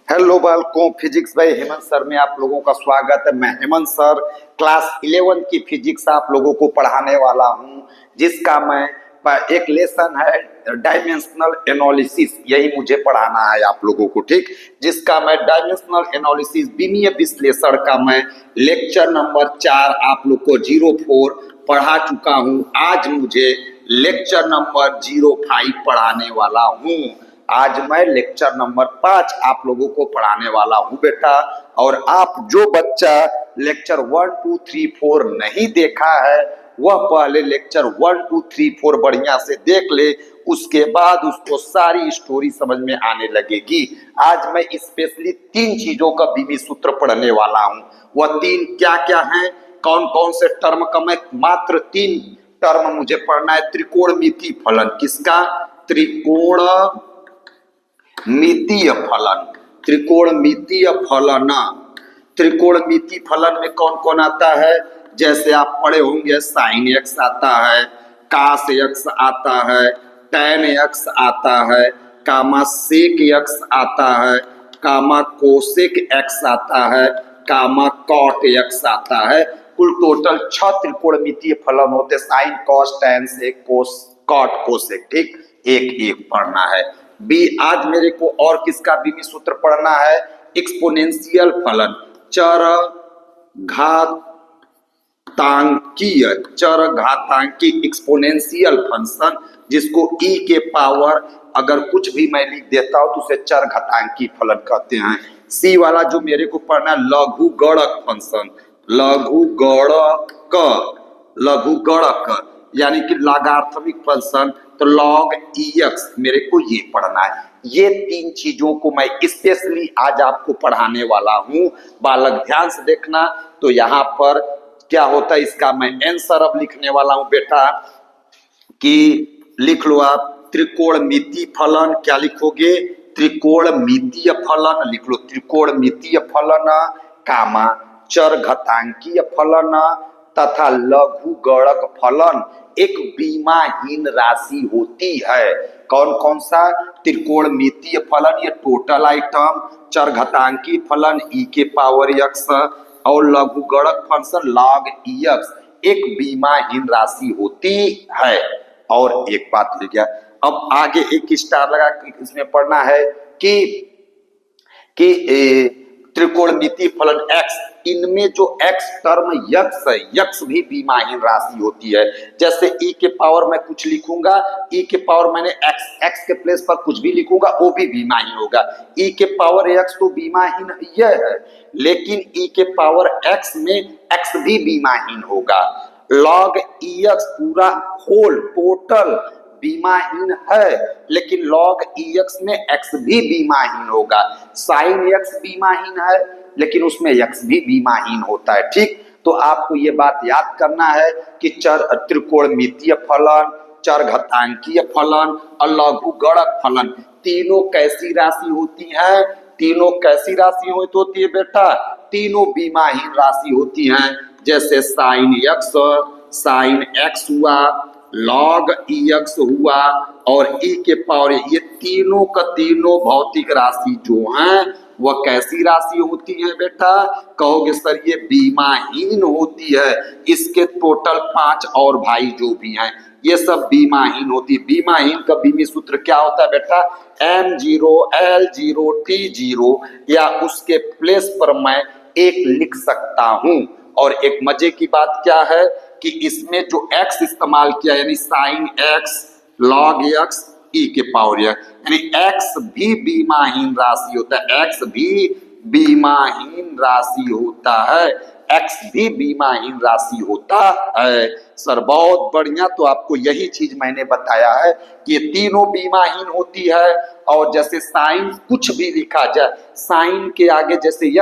Hello बालकों, physics bye Hemant sir में आप लोगों का स्वागत है। मैं हेमंत सर क्लास 11 की फिजिक्स आप लोगों को पढ़ाने वाला हूं, जिसका मैं एक लेसन है डायमेंशनल एनालिसिस, यही मुझे पढ़ाना है आप लोगों को। ठीक, जिसका मैं डायमेंशनल एनालिसिस विमीय विश्लेषण का मैं लेक्चर नंबर 4 आप लोग को 04 पढ़ा चुका हूं। आज मुझे लेक्चर नंबर 05 पढ़ाने वाला हूं। आज मैं लेक्चर नंबर 5 आप लोगों को पढ़ाने वाला हूं बेटा। और आप जो बच्चा लेक्चर 1 2 3 4 नहीं देखा है वह पहले लेक्चर 1 2 3 4 बढ़िया से देख ले, उसके बाद उसको सारी स्टोरी समझ में आने लगेगी। आज मैं स्पेशली 3 चीजों का विधि सूत्र पढ़ने वाला हूं। वह 3 क्या क्या हैं, कौन कौन से टर्म का, मैं मात्र 3 टर्म मुझे पढ़ना है। त्रिकोणमितीय फलन, किसका? त्रिकोण मितीय फलन। त्रिकोणमितीय फलन, त्रिकोणमितीय फलन में कौन कौन आता है? जैसे आप पढ़े होंगे, साइन एक्स आता है, कास एक्स आता है, टैन एक्स आता है, कामा सेक एक्स आता है, कामा कोसेक एक्स आता है, कामा कॉट एक्स आता है। कुल टोटल 6 त्रिकोणमितीय फलन होते, साइन कॉस टैन सेक कोस कॉट कोसेक। ठीक, एक एक पढ़ना है। बी, आज मेरे को और किसका विधि सूत्र पढ़ना है? एक्सपोनेंशियल फलन, चर घातांकीय, चर घातांकी एक्सपोनेंशियल फंक्शन, जिसको ई के पावर अगर कुछ भी मैं लिख देता हूं तो उसे चर घातांकी फलन कहते हैं। सी वाला जो मेरे को पढ़ना है, लघु गणक फंक्शन, लघु गणक, लघु गणक यानी कि लॉगरिथमिक फंक्शन, तो लॉग एक्स मेरे को ये पढ़ना है। ये 3 चीजों को मैं स्पेशली आज आपको पढ़ाने वाला हूं। बालक ध्यान से देखना। तो यहाँ पर क्या होता है, इसका मैं आंसर अब लिखने वाला हूं बेटा, कि लिख लो आप त्रिकोणमितीय फलन। क्या लिखोगे? त्रिकोणमितीय फलन लिख लो। त्रिकोणमितीय फलन, कामा चर घातांकीय फलन तथा लघु गणक फलन एक बीमाहीन राशि होती है। कौन कौन सा? त्रिकोणमितीय फलन, ये टोटल आइटम, चर घातांकीय फलन ई के पावर एक्स और लघु गणक फंक्शन लॉग एक्स एक बीमाहीन राशि होती है। और एक बात लिख गया, अब आगे एक स्टार लगा इसमें पढ़ना है कि त्रिकोणमितीय फलन x, इनमें जो x टर्म यक्स है, यक्स भी बीमाहीन राशि होती है। जैसे e के पावर मैं कुछ लिखूंगा, e के पावर मैंने x के प्लेस पर कुछ भी लिखूंगा वो भी बीमाहीन होगा। e के पावर x तो बीमाहीन यह है, लेकिन e के पावर x में x भी बीमाहीन होगा। लॉग एक्स पूरा होल टोटल बीमाहीन है, लेकिन लॉग एक्स में x भी बीमाहीन होगा। साइन x बीमाहीन है, लेकिन उसमें x भी बीमाहीन होता है। ठीक, तो आपको ये बात याद करना है कि त्रिकोणमितीय फलन, चर घातांकीय फलन और लघु गणक फलन तीनों कैसी राशि होती है? तीनों कैसी राशि होती है बेटा? तीनों बीमाहीन राशि होती हैं। जैसे साइन एक्स हुआ, लॉग एक्स हुआ और ई के पावर, ये तीनों का तीनों भौतिक राशि जो हैं वह कैसी राशि होती है बेटा? कहोगे सर ये बीमाहीन होती है। इसके टोटल 5 और भाई जो भी हैं ये सब बीमाहीन होती है। बीमाहीन का विधि सूत्र क्या होता है बेटा? M0 L0 T0, या उसके प्लेस पर मैं एक लिख सकता हूं। और एक मजे की बात क्या है कि इसमें जो x इस्तेमाल किया, यानी साइन x, लॉग x, ई के पावर x, यानी x भी बीमाहीन राशि होता है। x भी बीमाहीन राशि होता है। x भी बीमाहीन राशि होता है। सर बहुत बढ़िया, तो आपको यही चीज मैंने बताया है कि ये तीनों बीमाहीन होती है। और जैसे साइन कुछ भी लिखा जाए, साइन के आगे जैसे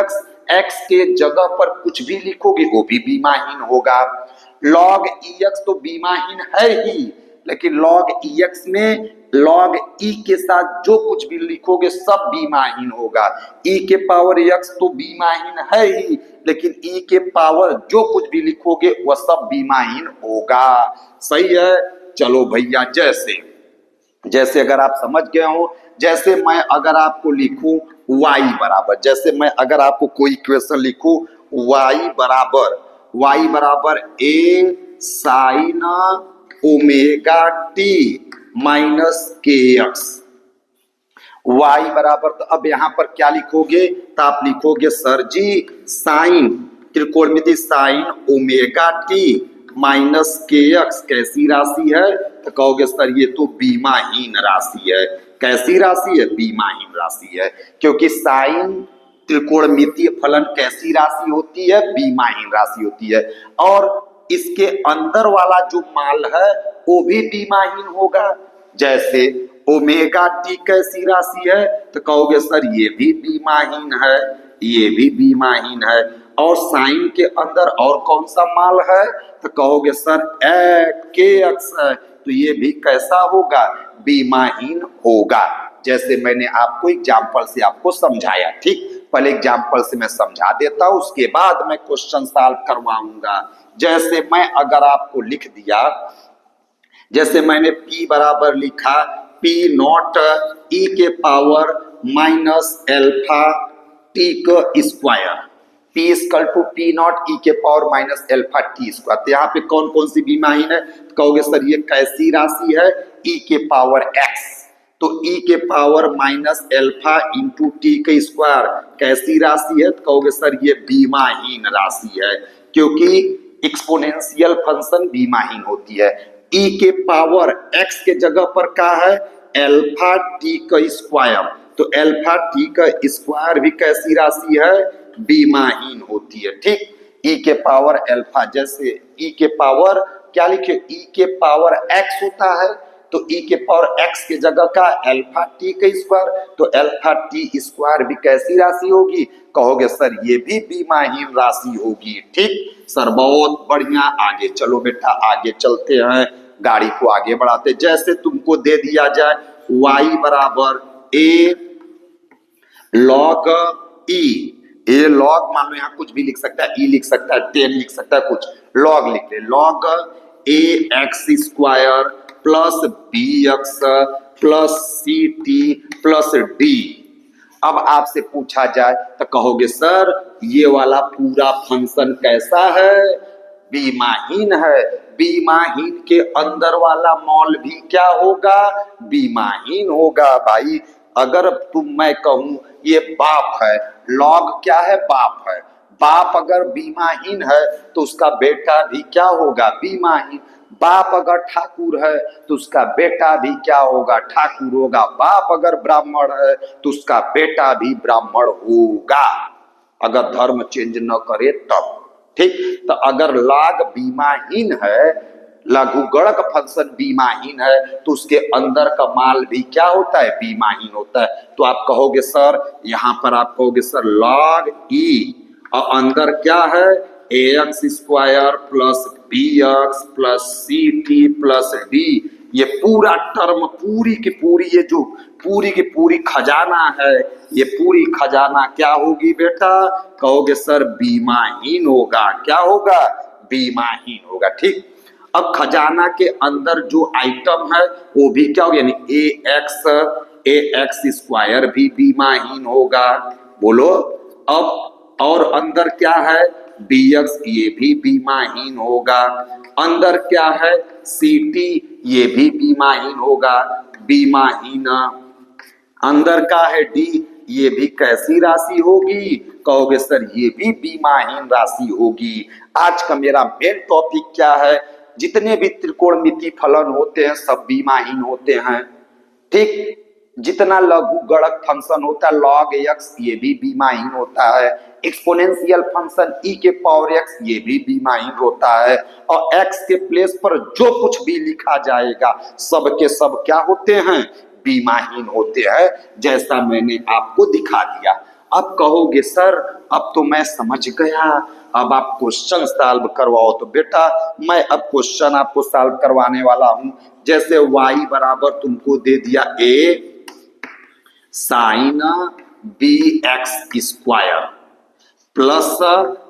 x के जगह पर कुछ भी लिखोगे वो भी बीमाहीन होगा। लॉग एक्स तो बीमाहीन है ही, लेकिन लॉग एक्स में लॉग ई के साथ जो कुछ भी लिखोगे सब बीमाहीन होगा। ई के पावर एक्स तो बीमाहीन है ही, लेकिन ई के पावर जो कुछ भी लिखोगे वह सब बीमाहीन होगा। सही है? चलो भैया, जैसे अगर आप समझ गए हो, जैसे मैं अगर आपको लिखूं y बराबर, जैसे मैं अगर आपको कोई इक्वेशन लिखूं y बराबर a sign omega t minus के एक्स, y बराबर, तो अब यहां पर क्या लिखोगे, तो आप लिखोगे सर जी साइन त्रिकोणमिति साइन ओमेगा टी माइनस के एक्स कैसी राशि है, तो कहोगे सर ये तो बीमाहीन राशि है। कैसी राशि है, बीमाहीन राशि है, क्योंकि साइन त्रिकोणमितीय फलन कैसी राशि होती है, बीमाहीन राशि होती है, और इसके अंदर वाला जो माल है वो भी बीमाहीन होगा। जैसे ओमेगा टी कैसी राशि है, तो कहोगे सर ये भी बीमाहीन है, ये भी बीमाहीन है, और साइन के अंदर और कौन सा माल है, तो कहोगे सर के एक्स है, तो ये भी कैसा होगा, बीमाहीन होगा। जैसे मैंने आपको एग्जाम्पल से आपको समझाया, ठीक, पहले एग्जाम्पल से मैं समझा देता हूं, उसके बाद मैं क्वेश्चन सॉल्व करवाऊंगा। जैसे मैं अगर आपको लिख दिया, जैसे मैंने P बराबर लिखा P नॉट ई के पावर माइनस एल्फा टी का square, P equal to P not e के power minus alpha t square. तो यहाँ पे कौन कौन सी बीमाहीन है, तो कहोगे सर ये कैसी राशि है, e के पावर x, तो e के power minus alpha into T का स्क्वायर कैसी राशि है, तो कहोगे सर ये बीमाहीन राशि है, क्योंकि एक्सपोनेंशियल फंक्शन बीमाहीन होती है। e के पावर x के जगह पर क्या है, एल्फा टी का स्क्वायर, तो एल्फा टी का स्क्वायर भी कैसी राशि है, बीमाहीन होती है, ठीक। e के पावर एल्फा, जैसे e के पावर क्या लिखे, e के पावर x होता है, तो e के पावर x के जगह का एल्फा टी का स्क्वायर, तो एल्फा टी स्क्वायर भी कैसी राशि होगी, कहोगे सर ये भी बीमाहीन राशि होगी, ठीक। सर बहुत बढ़िया, आगे चलो बेटा, आगे चलते हैं, गाड़ी को आगे बढ़ाते। जैसे तुमको दे दिया जाए y बराबर a log e, A log, मान लो यहाँ कुछ भी लिख सकता है, ई लिख सकता है, 10 लिख सकता है, कुछ लॉग लिख ले, log a x square plus b x plus c t plus d. अब आपसे पूछा जाए तो कहोगे सर ये वाला पूरा फंक्शन कैसा है, बीमाहीन है। बीमाहीन के अंदर वाला मॉल भी क्या होगा, बीमाहीन होगा। भाई अगर मैं कहूं ये बाप है, लॉग क्या है, बाप है, बाप अगर बीमाहीन है तो उसका बेटा भी क्या होगा, बीमाहीन। बाप अगर ठाकुर है तो उसका बेटा भी क्या होगा, ठाकुर होगा। बाप अगर ब्राह्मण है तो उसका बेटा भी ब्राह्मण होगा, अगर धर्म चेंज न करे तब, ठीक। तो अगर लाग बीमाहीन है, लघुगणक फंक्शन बीमाहीन है, तो उसके अंदर का माल भी क्या होता है, बीमाहीन होता है। तो आप कहोगे सर, यहां पर आप कहोगे सर लॉग ई, और अंदर क्या है, a x square plus b x plus c t plus d. ये पूरा टर्म, पूरी की पूरी, ये जो पूरी की पूरी खजाना है, ये पूरी खजाना क्या होगी बेटा, कहोगे सर बीमाहीन होगा। क्या होगा, बीमाहीन होगा, ठीक। अब खजाना के अंदर जो आइटम है वो भी क्या होगा, यानी ए एक्स स्क्वायर भी बीमाहीन होगा, बोलो। अब और अंदर क्या है, बी एक्स, ये भी बीमाहीन होगा। अंदर क्या है, सी टी, ये भी बीमाहीन होगा, बीमाहीन। अंदर का है डी, ये भी कैसी राशि होगी, कहोगे सर ये भी बीमाहीन राशि होगी। आज का मेरा मेन टॉपिक क्या है, जितने भी त्रिकोणमिति फलन होते हैं सब बीमाहीन होते हैं, ठीक। जितना लघु गणक फंक्शन होता है लॉग एक्स, ये भी बीमाहीन होता है। एक्सपोनेंशियल फंक्शन ई के पावर एक्स, ये भी बीमाहीन होता है। और एक्स के प्लेस पर जो कुछ भी लिखा जाएगा सब के सब क्या होते हैं, बीमाहीन होते हैं, जैसा मैंने आपको दिखा दिया। अब कहोगे सर अब तो मैं समझ गया, अब आप क्वेश्चन सॉल्व करवाओ। तो बेटा मैं अब क्वेश्चन आपको सॉल्व करवाने वाला हूं। जैसे y बराबर तुमको दे दिया a sine B X square plus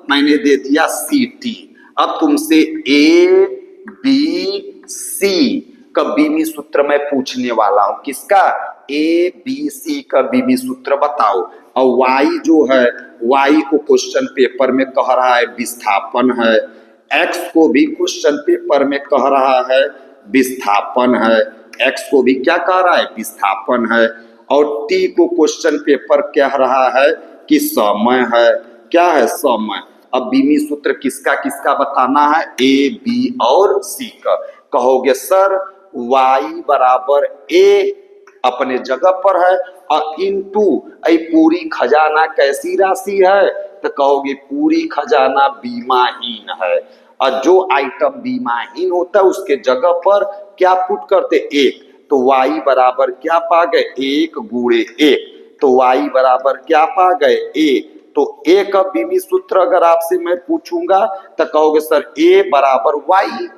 मैंने दे दिया सी टी। अब तुमसे ए बी सी का बीमी सूत्र मैं पूछने वाला हूं, किसका, ए बी सी का बीमी सूत्र बताओ। और y जो है y को क्वेश्चन पेपर में कह रहा है विस्थापन है, x को भी क्वेश्चन पेपर में कह रहा है विस्थापन है, x को भी क्या कह रहा है विस्थापन है, और t को क्वेश्चन पेपर कह रहा है कि समय है, क्या है समय। अब बीमी सूत्र किसका किसका बताना है, ए बी और सी का। कहोगे सर y बराबर a अपने जगह पर है और इनटू पूरी खजाना कैसी राशि है, तो कहोगे पूरी खजाना बीमाहीन है, और जो आइटम बीमाहीन होता है उसके जगह पर क्या पुट करते एक, तो y बराबर क्या पा गए एक गुणे एक, तो y बराबर क्या पा गए a, तो a का बीमी सूत्र अगर आपसे मैं पूछूंगा तो कहोगे सर a बराबर y,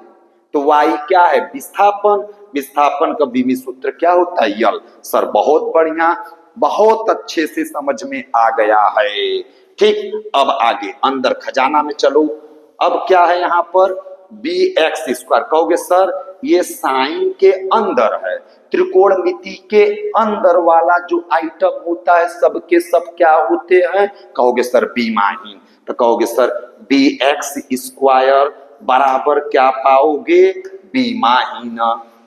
तो y क्या है विस्थापन, विस्थापन का बीमी सूत्र क्या होता है यल। सर बहुत बढ़िया, बहुत अच्छे से समझ में आ गया है। ठीक, अब आगे अंदर खजाना में चलो। अब क्या है यहाँ पर बी एक्स स्क्वायर, कहोगे सर ये साइन के अंदर है, त्रिकोणमिति के अंदर वाला जो आइटम होता है सब के सब क्या होते हैं, कहोगे सर बीमाहीन, तो कहोगे सर बी एक्स स्क्वायर बराबर क्या पाओगे बीमाहीन।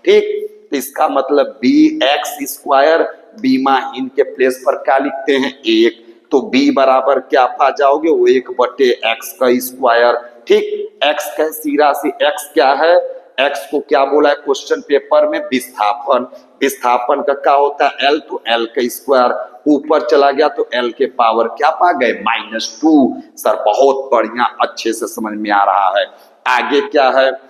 ठीक, तो इसका मतलब बी एक्स स्क्वायर बीमाहीन के प्लेस पर क्या लिखते हैं एक, तो b बराबर क्या पा जाओगे वो एक बटे एक्स का स्क्वायर। ठीक, x कैसी राशि, x क्या है, x को क्या बोला है क्वेश्चन पेपर में विस्थापन, विस्थापन का क्या होता है l, तो l का स्क्वायर, ऊपर चला गया तो l के पावर क्या पा गए -2। सर बहुत बढ़िया, अच्छे से समझ में आ रहा है। आगे क्या है,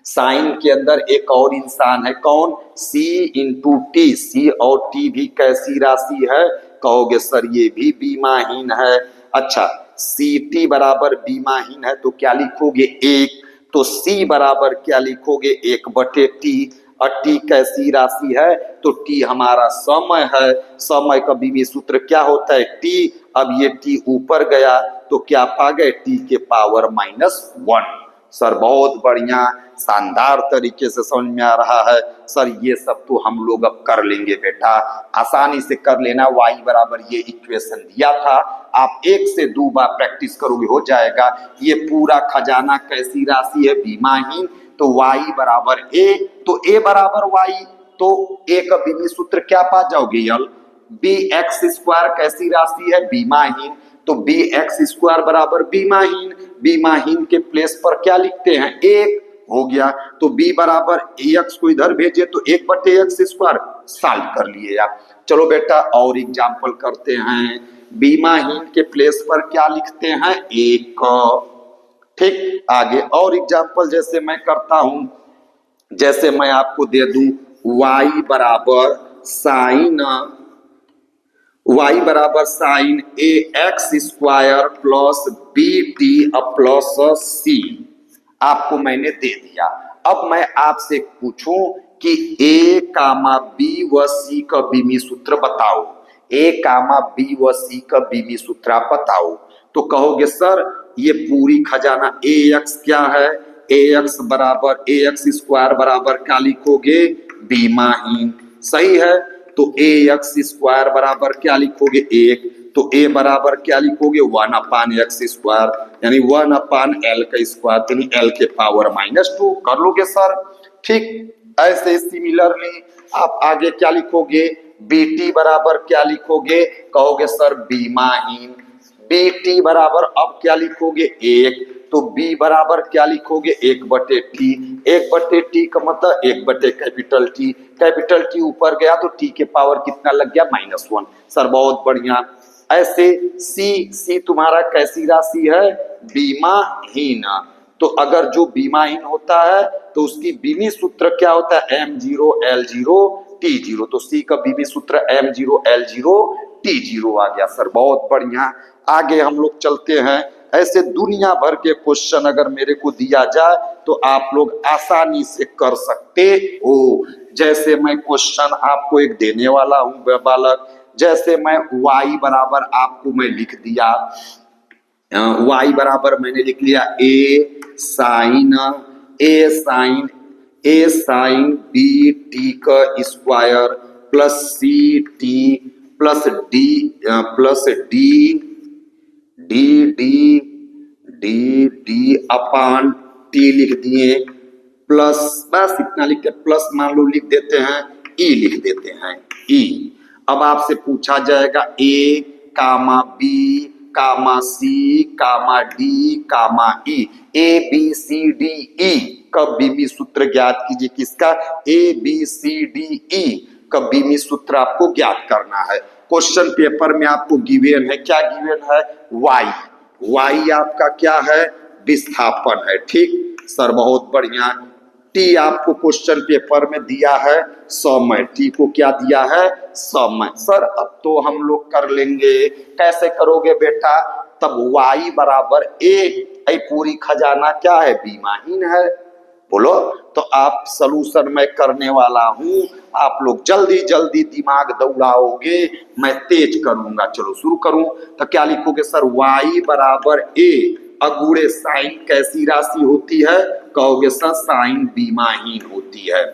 साइन के अंदर एक और इंसान है, कौन c इंटू टी, सी और टी भी कैसी राशि है, कहोगे सर ये भी बीमाहीन है। अच्छा सी टी बराबर बीमाहीन है तो क्या लिखोगे एक, तो c बराबर क्या लिखोगे एक बटे टी, और टी कैसी राशि है, तो टी हमारा समय है, समय का बीमी सूत्र क्या होता है टी, अब ये टी ऊपर गया तो क्या पा गए टी के पावर -1। सर बहुत बढ़िया, शानदार तरीके से समझ में आ रहा है। सर ये सब तो हम लोग अब कर लेंगे बेटा, आसानी से कर लेना। y बराबर ये इक्वेशन दिया था, आप एक से दो बार प्रैक्टिस करोगे हो जाएगा। ये पूरा खजाना कैसी राशि है बीमाहीन, तो y बराबर a, तो a बराबर y, तो a का बीमी सूत्र क्या पा जाओगे यल, बी एक्स स्क्वायर कैसी राशि है बीमाहीन, तो बी एक्स स्क्वायर बराबर बीमाहीन, बीमाहीन के प्लेस पर क्या लिखते हैं एक, हो गया, तो b बराबर एक्स को इधर भेजे तो एक बटे एक्स स्क्वायर, सॉल्व कर लिए आप। चलो बेटा और एग्जाम्पल करते हैं, बीमाहीन के प्लेस पर क्या लिखते हैं एक। ठीक, आगे और एग्जाम्पल जैसे मैं करता हूं, जैसे मैं आपको दे दूं y बराबर sine a x square plus b t plus c, आपको मैंने दे दिया। अब मैं आपसे पूछूं कि ए कामा बी व सी का बीमी सूत्र बताओ, ए कामा बी व सी का बीमी सूत्र आप बताओ, तो कहोगे सर ये पूरी खजाना ए एक्स क्या है, ए एक्स बराबर ए एक्स स्क्वायर बराबर क्या लिखोगे बीमाहीन, सही है, तो ए एक्स स्क्वायर बराबर क्या लिखोगे एक, तो ए बराबर क्या लिखोगे 1/x स्क्वायर, यानी 1/l का स्क्वायर, यानी l के पावर -2 कर लोगे सर। ठीक, ऐसे सिमिलरली आप आगे क्या लिखोगे, बीटी बराबर क्या लिखोगे, कहोगे सर बीमाहीन, बीटी बराबर अब क्या लिखोगे एक, तो b बराबर क्या लिखोगे एक बटे टी, एक बटे टी का मतलब एक बटे कैपिटल टी, कैपिटल टी ऊपर गया तो टी के पावर कितना लग गया -1। सर बहुत बढ़िया। ऐसे सी तुम्हारा कैसी राशि है बीमाहीन, तो अगर जो बीमाहीन होता है तो उसकी बीमी सूत्र क्या होता है m0 l0 t0, तो सी का बीमी सूत्र m0 l0 t0 आ गया। सर बहुत बढ़िया, आगे हम लोग चलते हैं। ऐसे दुनिया भर के क्वेश्चन अगर मेरे को दिया जाए तो आप लोग आसानी से कर सकते हो। जैसे मैं क्वेश्चन आपको एक देने वाला हूं बालक, जैसे मैं y बराबर आपको मैं लिख दिया, y बराबर मैंने लिख लिया ए साइन बी टी का square plus c t plus d plus d d d d d अपान टी लिख दिए, प्लस बस इतना लिख के प्लस मान लो लिख देते हैं, ई लिख देते हैं ई। अब आपसे पूछा जाएगा a comma b comma c comma d comma e, a b c d e का बीमी सूत्र ज्ञात कीजिए। किसका? ए बी सी डी ई का बीमी सूत्र आपको ज्ञात करना है। क्वेश्चन पेपर में आपको गिवन है, क्या गिवन है? वाई। वाई आपका क्या है? विस्थापन है। ठीक सर, बहुत बढ़िया। टी आपको क्वेश्चन पेपर में दिया है समय, टी को क्या दिया है? समय। सर अब तो हम लोग कर लेंगे, कैसे करोगे बेटा? तब y बराबर a, पूरी खजाना क्या है? बीमाहीन है। बोलो तो आप सलूशन मैं करने वाला हूं, आप लोग जल्दी जल्दी दिमाग दौड़ाओगे, मैं तेज करूंगा। चलो शुरू करूं तो क्या लिखोगे सर? y बराबर a अगुड़े साइन कैसी राशि होती है? कहोगे सर साइन बीमाहीन होती है।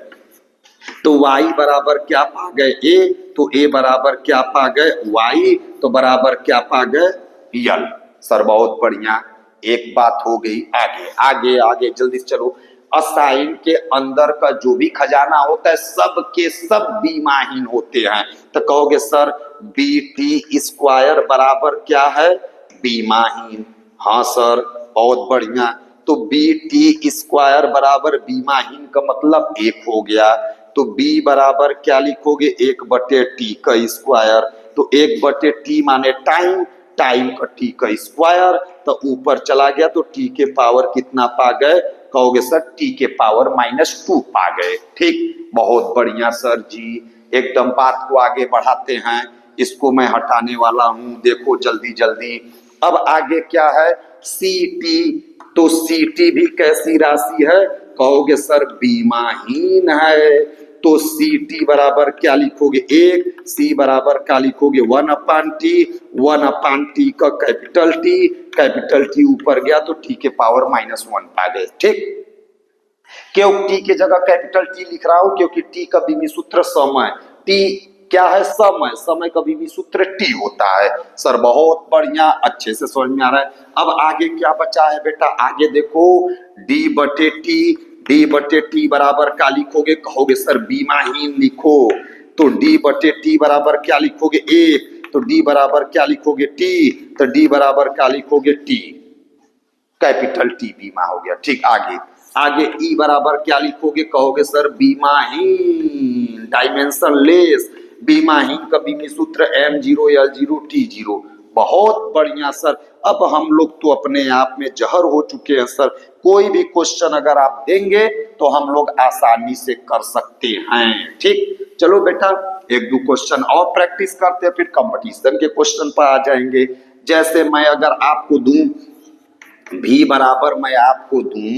तो y बराबर क्या पा गए? a, तो a बराबर क्या पा गए? y, तो बराबर क्या पा गए? l। सर बहुत बढ़िया, एक बात हो गई। आगे आगे आगे जल्दी से चलो। असाइन के अंदर का जो भी खजाना होता है सब के सब बीमाहीन होते हैं, तो कहोगे सर बी टी स्क्वायर बराबर क्या है? बीमाहीन। हाँ सर बहुत बढ़िया। तो बी टी स्क्वायर बराबर बीमाहीन का मतलब एक हो गया, तो बी बराबर क्या लिखोगे? 1/t का स्क्वायर। तो 1/t माने टाइम, टाइम का टी का स्क्वायर, तो ऊपर चला गया तो टी के पावर कितना पा गए? कहोगे सर टी के पावर -2 पा गए। ठीक, बहुत बढ़िया सर जी, एकदम बात को आगे बढ़ाते हैं। इसको मैं हटाने वाला हूं, देखो जल्दी जल्दी। अब आगे क्या है? C T. तो सी टी भी कैसी राशि है? कहोगे सर बीमाहीन है। तो सी टी बराबर क्या लिखोगे? 1, सी बराबर क्या लिखोगे? 1/t, 1/t का कैपिटल टी ऊपर गया तो टी के पावर -1 पा गए। ठीक, क्यों टी के जगह कैपिटल टी लिख रहा हूं? क्योंकि टी का बीमी सूत्र समय, टी क्या है? समय, समय का बीमी सूत्र टी होता है। सर बहुत बढ़िया, अच्छे से समझ में आ रहा है। अब आगे क्या बचा है बेटा? आगे देखो, d/t बराबर क्या लिखोगे? कहोगे सर बीमाहीन लिखो। तो d/t बराबर क्या लिखोगे? 1, तो d बराबर क्या लिखोगे? t, तो d बराबर क्या लिखोगे? t, कैपिटल टी बीमा हो गया। ठीक, आगे आगे ई बराबर क्या लिखोगे? कहोगे सर बीमाहीन, डायमेंशन लेस। बीमाहीन का बीमी सूत्र M0 L0 T0। बहुत बढ़िया सर, अब हम लोग तो अपने आप में जहर हो चुके हैं सर। कोई भी क्वेश्चन अगर आप देंगे तो हम लोग आसानी से कर सकते हैं। ठीक, चलो बेटा एक दो क्वेश्चन और प्रैक्टिस करते हैं, फिर कंपटीशन के क्वेश्चन पर आ जाएंगे। जैसे मैं अगर आपको दूं भी बराबर, मैं आपको दूं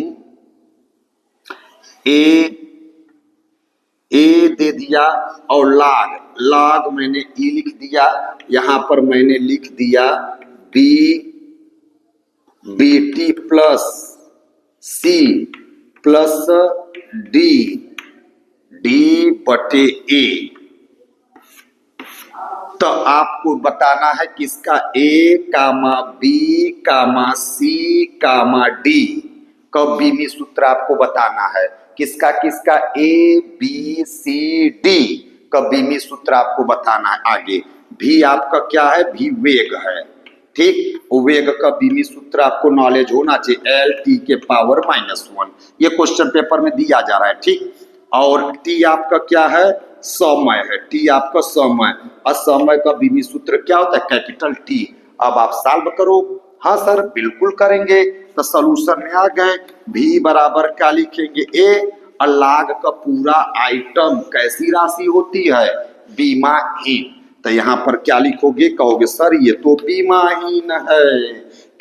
ए दे दिया और लाग मैंने ई लिख दिया, यहां पर मैंने लिख दिया b t plus c plus डी/ए। तो आपको बताना है किसका? ए comma b comma c comma D का बीमी सूत्र आपको बताना है। किसका किसका? ए बी सी डी का बीमी सूत्र आपको बताना है। आगे भी आपका क्या है? भी वेग है। ठीक, वेग का बीमी सूत्र आपको नॉलेज होना चाहिए, एल टी के पावर -1। ये क्वेश्चन पेपर में दिया जा रहा है। ठीक, और टी आपका क्या है? समय है। टी आपका समय, और समय का बीमी सूत्र क्या होता है? Capital T. अब आप सॉल्व करो। हाँ सर बिल्कुल करेंगे। तो सॉल्यूशन में आ गए, भी बराबर क्या लिखेंगे? ए, और लाग का पूरा आइटम कैसी राशि होती है? बीमाहीन। तो यहाँ पर क्या लिखोगे? कहोगे सर ये तो बीमाहीन है।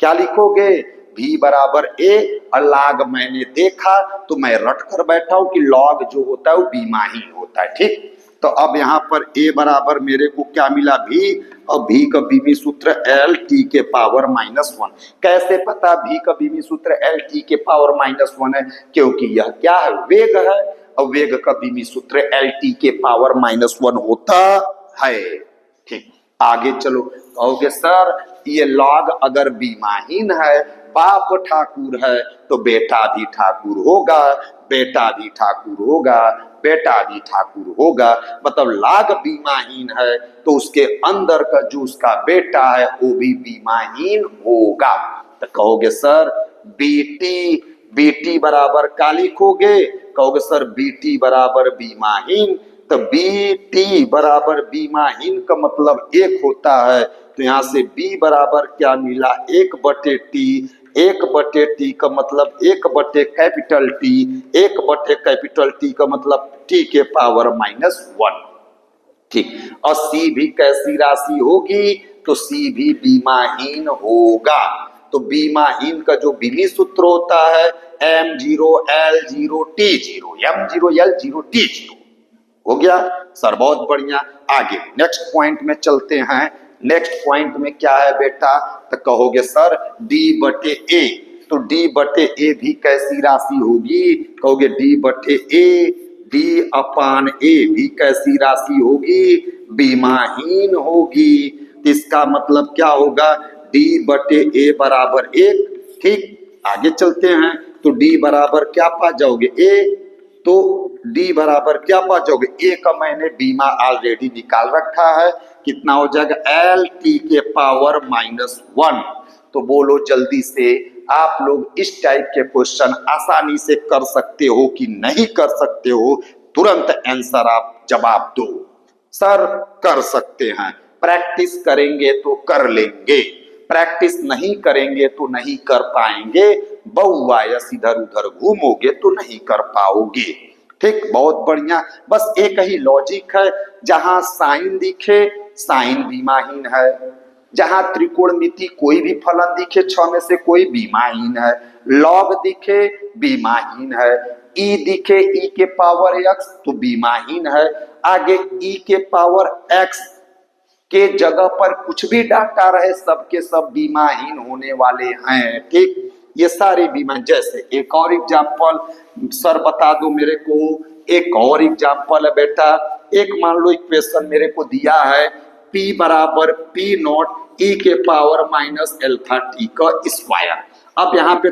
क्या लिखोगे? भी बराबर ए, और लाग मैंने देखा तो मैं रट कर बैठा हूं कि लॉग जो होता है वो बीमाहीन होता है। ठीक, तो अब यहाँ पर ए बराबर मेरे को क्या मिला? भी, और भी का बीमी सूत्र एल टी के पावर -1। कैसे पता भी का बीमी सूत्र एल टी के पावर -1 है? क्योंकि यह क्या है? वेग है, और वेग का बीमी सूत्र एल टी के पावर -1 होता है। ठीक, आगे चलो, कहोगे सर ये लॉग अगर बीमाहीन है, बाप ठाकुर है, तो बेटा भी ठाकुर होगा, बेटा भी ठाकुर होगा, बेटा भी ठाकुर होगा। मतलब लाग बीमाहीन है तो उसके अंदर का जो उसका बेटा है वो भी बीमाहीन होगा। तो कहोगे सर बेटी, बेटी बराबर क्या लिखोगे? कहोगे सर बेटी बराबर बीमाहीन। तो बीटी बराबर बीमाहीन का मतलब एक होता है, तो यहां से बी बराबर क्या मिला? 1/टी। 1/टी का मतलब 1/कैपिटल टी, 1/कैपिटल टी का मतलब टी के पावर -1। ठीक, और सी भी कैसी राशि होगी? तो सी भी बीमाहीन होगा। तो बीमाहीन का जो विधि सूत्र होता है M0 L0 T0, M0 L0 T0। हो गया सर, बहुत बढ़िया। आगे नेक्स्ट पॉइंट में चलते हैं। नेक्स्ट पॉइंट में क्या है बेटा? तो कहोगे सर D/A। तो D/A भी कैसी राशि होगी? कहोगे D/A, D/A भी कैसी राशि होगी? बीमाहीन होगी। इसका मतलब क्या होगा? D/A बराबर 1। ठीक, आगे चलते हैं। तो D बराबर क्या पा जाओगे? A। तो D बराबर क्या पा जाओगे? ए का मैंने बीमा ऑलरेडी निकाल रखा है, कितना हो जाएगा? LT के पावर -1। तो बोलो जल्दी से, आप लोग इस टाइप के क्वेश्चन आसानी से कर सकते हो कि नहीं कर सकते हो? तुरंत आंसर आप जवाब दो। सर कर सकते हैं, प्रैक्टिस करेंगे तो कर लेंगे, प्रैक्टिस नहीं करेंगे तो नहीं कर पाएंगे। बहुआयस इधर उधर घूमोगे तो नहीं कर पाओगे। ठीक, बहुत बढ़िया। बस एक ही लॉजिक है, जहां साइन दिखे साइन बीमाहीन है, जहां त्रिकोणमिति कोई भी फलन दिखे 6 में से कोई बीमाहीन है, लॉग दिखे बीमाहीन है, ई दिखे ई के पावर x तो बीमाहीन है। आगे ई के पावर x के जगह पर कुछ भी डाटा रहे सबके सब बीमाहीन होने वाले हैं। ठीक, ये सारे बीमा। जैसे एक और एग्जांपल सर बता दो मेरे को, एक और एग्जांपल है बेटा। एक मान लो इक्वेशन मेरे को दिया है P बराबर P0 e के पावर -α_t का स्क्वायर। अब यहाँ पे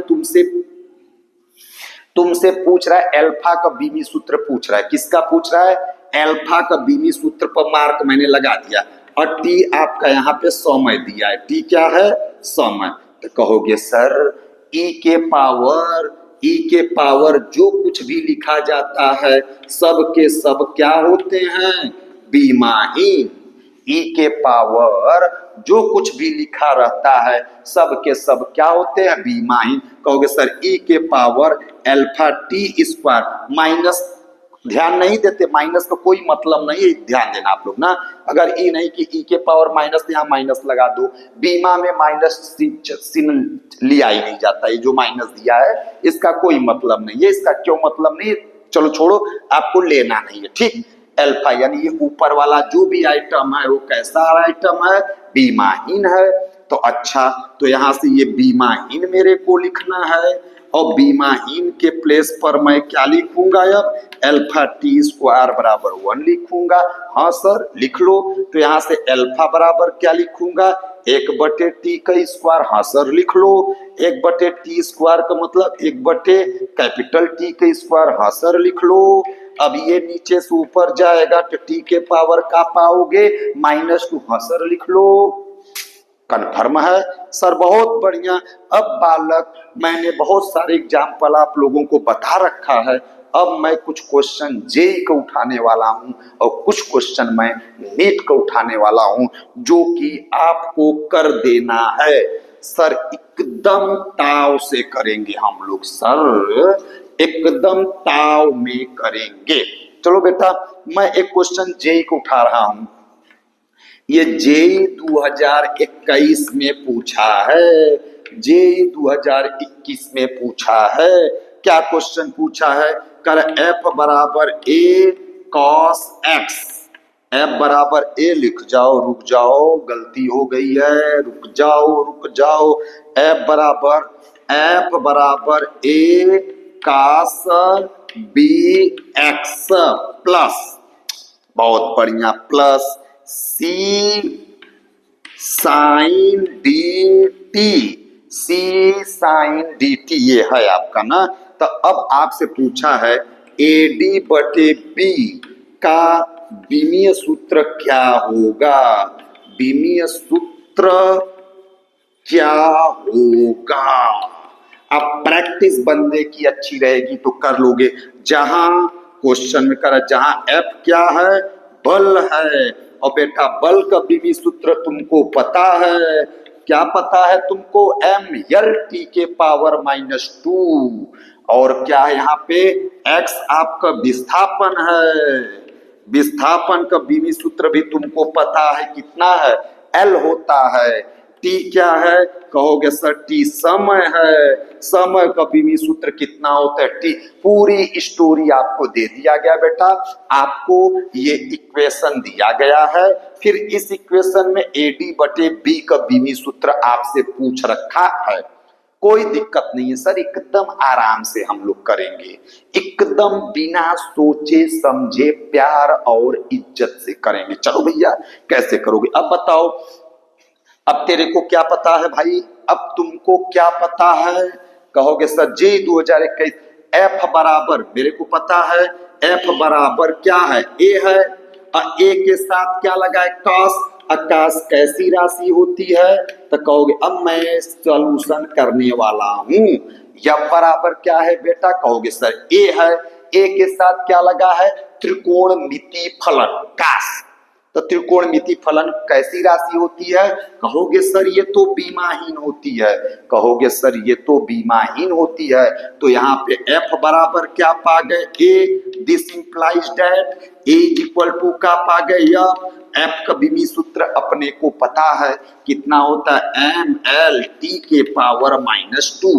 तुमसे पूछ रहा है अल्फा का बीमी सूत्र पूछ रहा है। किसका पूछ रहा है? अल्फा का बीमी सूत्र पर मार्क मैंने लगा दिया, और टी आपका यहाँ पे समय दिया है। टी क्या है? समय। तो कहोगे सर ई के पावर जो कुछ भी लिखा जाता है सब के सब क्या होते हैं? बीमाहीन। ई के पावर जो कुछ भी लिखा रहता है सब के सब क्या होते हैं? बीमाहीन। कहोगे सर ई के पावर α_t² माइनस, ध्यान नहीं देते, माइनस का कोई मतलब नहीं है, ध्यान देना आप लोग ना। अगर ई नहीं कि ई के पावर माइनस, यहाँ माइनस लगा दो। बीमा में माइनस चिन्ह लिया ही नहीं जाता, ये जो माइनस दिया है इसका कोई मतलब नहीं है। इसका क्यों मतलब नहीं है? चलो छोड़ो, आपको लेना नहीं है। ठीक, अल्फा यानी ये ऊपर वाला जो भी आइटम है वो कैसा आइटम है? बीमाहीन है। तो अच्छा, तो यहां से ये बीमाहीन मेरे को लिखना है, और बीमाहीन के प्लेस पर मैं क्या लिखूंगा? अब α_t² बराबर 1 लिखूंगा। हाँ सर लिख लो। तो यहाँ से अल्फा बराबर क्या लिखूंगा? 1/t का स्क्वायर। हाँ सर लिख लो। 1/t² का मतलब 1/T का स्क्वायर। हाँ सर लिख लो। अब ये नीचे से ऊपर जाएगा तो टी के पावर का पाओगे -2। हाँ सर लिख लो। कन्फर्म है सर? बहुत बढ़िया। अब बालक, मैंने बहुत सारे एग्जाम्पल आप लोगों को बता रखा है। अब मैं कुछ क्वेश्चन जेई का उठाने वाला हूं और कुछ क्वेश्चन मैं नीट का उठाने वाला हूं, जो कि आपको कर देना है। सर एकदम ताव से करेंगे हम लोग, सर एकदम ताव में करेंगे। चलो बेटा, मैं एक क्वेश्चन जेई को उठा रहा हूं। ये जेई 2021 में पूछा है, जेई 2021 में पूछा है। क्या क्वेश्चन पूछा है? कर f बराबर a cos x, f बराबर a लिख जाओ, रुक जाओ गलती हो गई है, रुक जाओ। f बराबर a cos bx प्लस, बहुत बढ़िया, plus c sine d t, c sine d t, ये है आपका ना। तो अब आपसे पूछा है ए डी बटे बी का विमीय सूत्र क्या होगा, विमीय सूत्र क्या होगा। अब प्रैक्टिस बंदे की अच्छी रहेगी तो कर लोगे। जहां क्वेश्चन में करा, जहां एफ क्या है, बल है, और बेटा बल का विमीय सूत्र तुमको पता है, क्या पता है तुमको, एम एल टी के पावर -2, और क्या है यहाँ पे, एक्स आपका विस्थापन है, विस्थापन का विमीय सूत्र भी तुमको पता है, कितना है, एल होता है। टी क्या है, कहोगे सर टी समय है, समय का विमीय सूत्र कितना होता है, टी। पूरी स्टोरी आपको दे दिया गया बेटा, आपको ये इक्वेशन दिया गया है, फिर इस इक्वेशन में एडी बटे बी का विमीय सूत्र आपसे पूछ रखा है। कोई दिक्कत नहीं है सर, एकदम आराम से हम लोग करेंगे, एकदम बिना सोचे समझे प्यार और इज्जत से करेंगे। चलो भैया कैसे करोगे, अब बताओ। अब तेरे को क्या पता है भाई, अब तुमको क्या पता है, कहोगे सर जी 2021 एफ बराबर, मेरे को पता है एफ बराबर क्या है, ए है, और ए के साथ क्या लगा है, कॉस। आकाश कैसी राशि होती है, तो कहोगे अब मैं सॉल्यूशन करने वाला हूं। या बराबर क्या है बेटा, कहोगे सर ए है, ए के साथ क्या लगा है, त्रिकोणमिति फलन काश। तो त्रिकोणमिति फलन कैसी राशि होती है, कहोगे सर ये तो बीमाहीन होती है, कहोगे सर ये तो बीमाहीन होती है। तो यहाँ पे f बराबर क्या पा गए, a, this implies that a is equal to का पा गए या f का विमीय सूत्र अपने को पता है कितना होता है, mlt के पावर -2।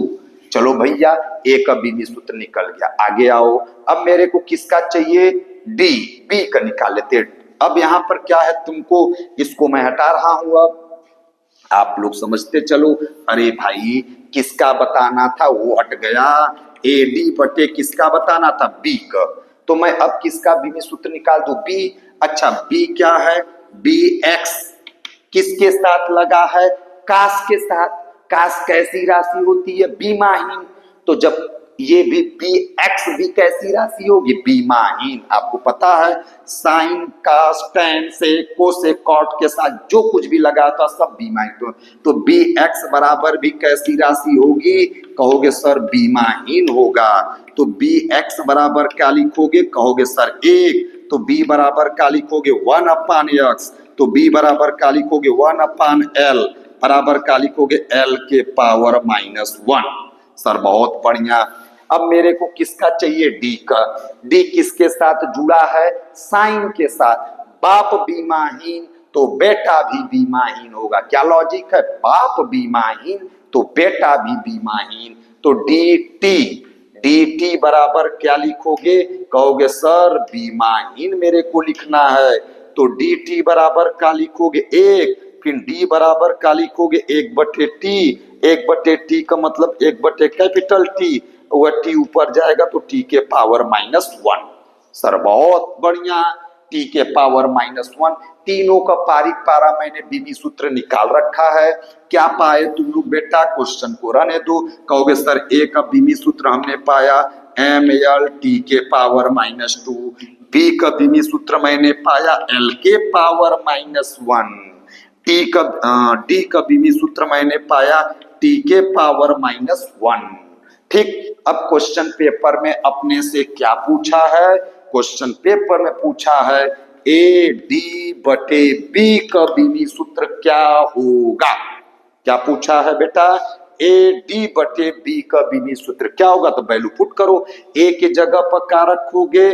चलो भैया a का विमीय सूत्र निकल गया, आगे आओ। अब मेरे को किसका चाहिए, d, b का निकाल लेते। अब यहां पर क्या है, तुमको इसको मैं हटा रहा हूं, अब आप लोग समझते चलो। अरे भाई किसका बताना था वो हट गया, ए डी बटे किसका बताना था, बी का। तो मैं अब किसका विमीय सूत्र निकाल दूं, बी। अच्छा बी क्या है, बी एक्स किसके साथ लगा है, काश के साथ। काश कैसी राशि होती है, बीमाहीन। तो जब ये भी बी एक्स भी कैसी राशि होगी, बीमाहीन। आपको पता है साइन कास टेन से को से कॉट के साथ जो कुछ भी लगा था सब बीमाहीन। तो बी एक्स बराबर भी कैसी राशि होगी, कहोगे सर बीमाहीन होगा। तो बी एक्स बराबर क्या लिखोगे, कहोगे सर 1। तो बी बराबर क्या लिखोगे, 1/x। तो बी बराबर क्या लिखोगे, 1/l बराबर क्या लिखोगे, l के पावर -1। सर बहुत बढ़िया। अब मेरे को किसका चाहिए, डी का। डी किसके साथ जुड़ा है, साइन के साथ। बाप बीमाहीन तो बेटा भी बीमाहीन होगा, क्या लॉजिक है, बाप बीमाहीन तो बेटा भी बीमाहीन। तो डी टी, डी टी बराबर क्या लिखोगे, कहोगे सर बीमाहीन मेरे को लिखना है। तो डी टी बराबर क्या लिखोगे, 1। फिर डी बराबर क्या लिखोगे, 1/t। 1/t का मतलब 1 कैपिटल टी, वह टी ऊपर जाएगा तो टी के पावर -1। सर बहुत बढ़िया, टी के पावर -1। तीनों का पारिक पारा मैंने विमीय सूत्र निकाल रखा है। क्या पाए तुम लोग बेटा, क्वेश्चन को रहने दो। कहोगे सर ए का विमीय सूत्र हमने पाया ml के पावर -2, बी का विमीय सूत्र मैंने पाया l के पावर -1, डी का विमीय सूत्र मैंने पाया टी के पावर -1। ठीक, अब क्वेश्चन पेपर में अपने से क्या पूछा है, क्वेश्चन पेपर में पूछा है ए डी बटे बी का विमीय सूत्र क्या होगा। क्या पूछा है बेटा, ए डी बटे बी का विमीय सूत्र क्या होगा। तो वैल्यू पुट करो, ए के जगह पर क्या रखोगे,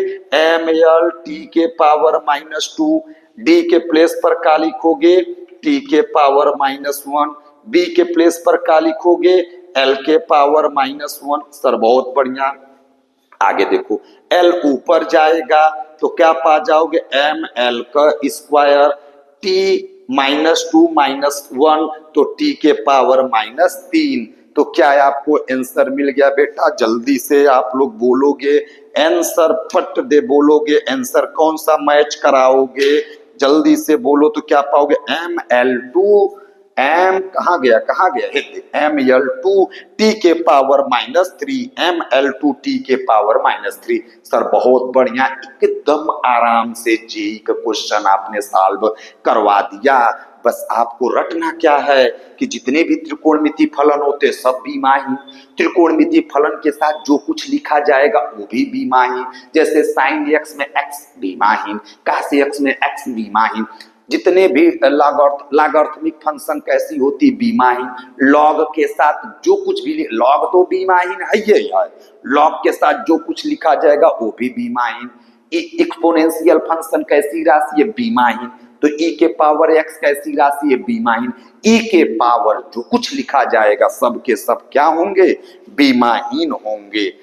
ml के पावर -2, डी के प्लेस पर क्या लिखोगे, टी के पावर -1, बी के प्लेस पर क्या लिखोगे, एल के पावर -1। सर बहुत बढ़िया, आगे देखो एल ऊपर जाएगा तो क्या पा जाओगे, एम एल का स्क्वायर, टी -2 -1 तो टी के पावर -3। तो क्या आपको आंसर मिल गया बेटा, जल्दी से आप लोग बोलोगे आंसर, फट दे बोलोगे आंसर, कौन सा मैच कराओगे, जल्दी से बोलो तो क्या पाओगे, ML2 एम कहाँ गया ML2 टी के पावर -3 ML2 टी के पावर -3। सर बहुत बढ़िया, एकदम आराम से जेई का क्वेश्चन आपने सॉल्व करवा दिया। बस आपको रटना क्या है कि जितने भी त्रिकोणमिति फलन होते सब बीमाहीन, त्रिकोणमिति फलन के साथ जो कुछ लिखा जाएगा वो भी बीमाहीन, जैसे साइन x में x बीमाहीन, कास x में x बीमाहीन, जितने भी लॉगरिथमिक फंक्शन कैसी होती बीमाहीन, लॉग के साथ जो कुछ भी लॉग तो बीमाहीन है ही है, लॉग के साथ जो कुछ लिखा जाएगा वो भी बीमाहीन, एक्सपोनेंशियल फंक्शन कैसी राशि है बीमाहीन, तो e के पावर x कैसी राशि है बीमाहीन, e के पावर जो कुछ लिखा जाएगा सब के सब क्या होंगे, बीमाहीन होंगे।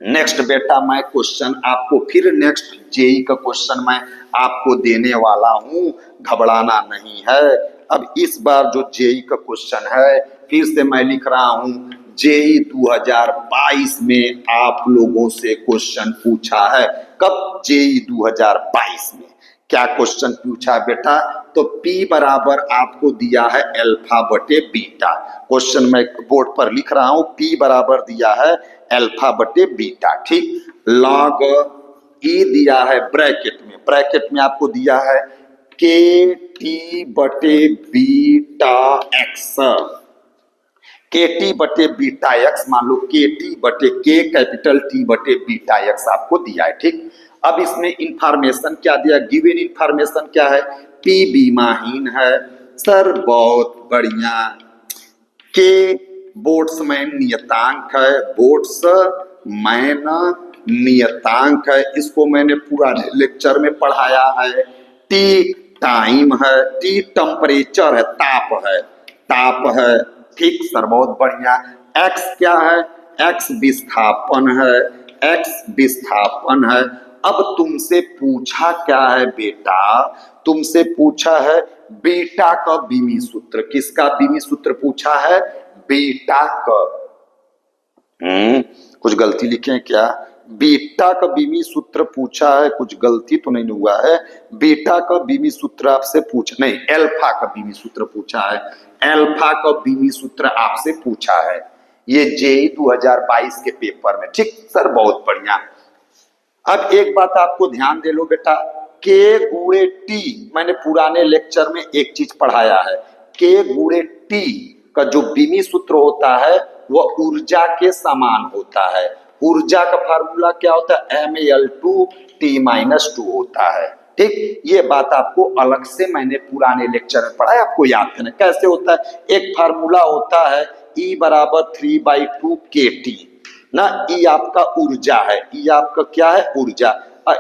नेक्स्ट बेटा मैं क्वेश्चन आपको फिर नेक्स्ट जेई का क्वेश्चन मैं आपको देने वाला हूं, घबराना नहीं है। अब इस बार जो जेई का क्वेश्चन है फिर से मैं लिख रहा हूं, जेई 2022 में आप लोगों से क्वेश्चन पूछा है। कब, जेई 2022 में। क्या क्वेश्चन पूछा बेटा, तो P बराबर आपको दिया है अल्फा बटे बीटा, क्वेश्चन मैं बोर्ड पर लिख रहा हूं, P बराबर दिया है अल्फा बटे बीटा, ठीक। लॉग E दिया है ब्रैकेट में आपको दिया है के टी बटे बीटा एक्स, के टी बटे बीटा एक्स, मान लो के टी बटे के कैपिटल टी बटे बीटा एक्स आपको दिया है, ठीक। अब इसमें इंफॉर्मेशन क्या दिया, गिवन इंफॉर्मेशन क्या है, पी बीमाहीन है। सर बहुत बढ़िया, के बोल्ट्जमैन नियतांक है, बोल्ट्जमैन नियतांक है, इसको मैंने पूरा लेक्चर में पढ़ाया है। टी टाइम है, टी टेम्परेचर है, ताप है, ठीक सर बहुत बढ़िया। एक्स क्या है, एक्स विस्थापन है। अब तुमसे पूछा क्या है बेटा, तुमसे पूछा है बीटा का बीमी सूत्र, किसका बीमी सूत्र पूछा है, बीटा का। कुछ गलती लिखे हैं क्या, बीटा का बीमी सूत्र पूछा है, कुछ गलती तो नहीं हुआ है, बीटा का बीमी सूत्र आपसे नहीं, अल्फा का बीमी सूत्र पूछा है, अल्फा का बीमी सूत्र आपसे पूछा है, ये जेई 2022 के पेपर में, ठीक सर बहुत बढ़िया। अब एक बात आपको ध्यान दे लो बेटा, के गुणे टी, मैंने पुराने लेक्चर में एक चीज पढ़ाया है, के गुणे टी का जो बीमी सूत्र होता है वह ऊर्जा के समान होता है, ऊर्जा का फार्मूला क्या होता है, ML2T-2 होता है, ठीक। ये बात आपको अलग से मैंने पुराने लेक्चर में पढ़ाया, आपको याद करना कैसे होता है। एक फार्मूला होता है E बराबर 3/2 KT ना, ई आपका ऊर्जा है, ई आपका क्या है, ऊर्जा।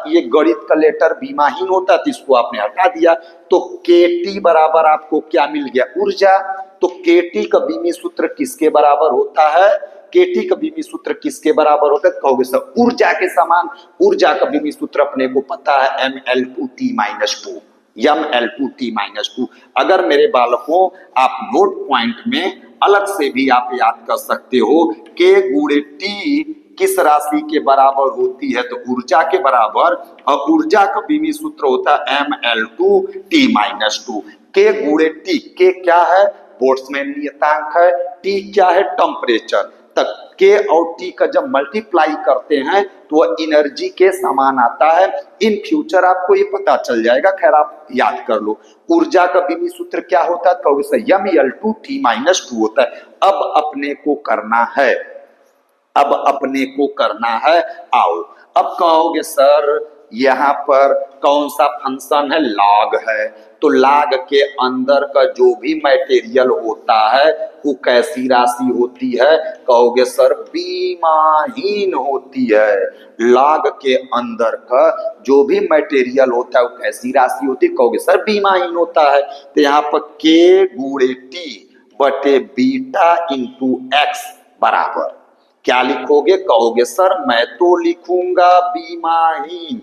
ये गणित का लेटर बीमाहीन होता है तो इसको आपने हटा दिया, तो केटी बराबर आपको क्या मिल गया, ऊर्जा। तो केटी का बीमी सूत्र किसके बराबर होता है, केटी का बीमी सूत्र किसके बराबर होता है, कहोगे सर ऊर्जा के समान। ऊर्जा का बीमी सूत्र अपने को पता है ML2T-2, ML2T-2। अगर मेरे बालकों आप नोट पॉइंट में अलग से भी आप याद कर सकते हो, के गुणे टी किस राशि के बराबर होती है, तो ऊर्जा के बराबर, और ऊर्जा का बीमी सूत्र होता है ML2T-2। के गुणे टी, के क्या है, बोल्ट्जमैन नियतांक है, टी क्या है, टेम्परेचर, तक के और टी का जब मल्टीप्लाई करते हैं तो वह एनर्जी के समान आता है। इन फ्यूचर आपको ये पता चल जाएगा, खैर आप याद कर लो। ऊर्जा का बीमी सूत्र क्या होता है, कहोगे सर ML2T-2 होता है। अब अपने को करना है, आओ अब कहोगे सर यहाँ पर कौन सा फंक्शन है, लॉग है, तो लॉग के अंदर का जो भी मटेरियल होता है वो कैसी राशि होती है, कहोगे सर बीमाहीन होती है। लॉग के अंदर का जो भी मटेरियल होता है वो कैसी राशि होती है, कहोगे सर बीमाहीन होता है। तो यहाँ पर के गुणे टी बटे बीटा इंटू एक्स बराबर क्या लिखोगे, कहोगे सर मैं तो लिखूंगा बीमाहीन,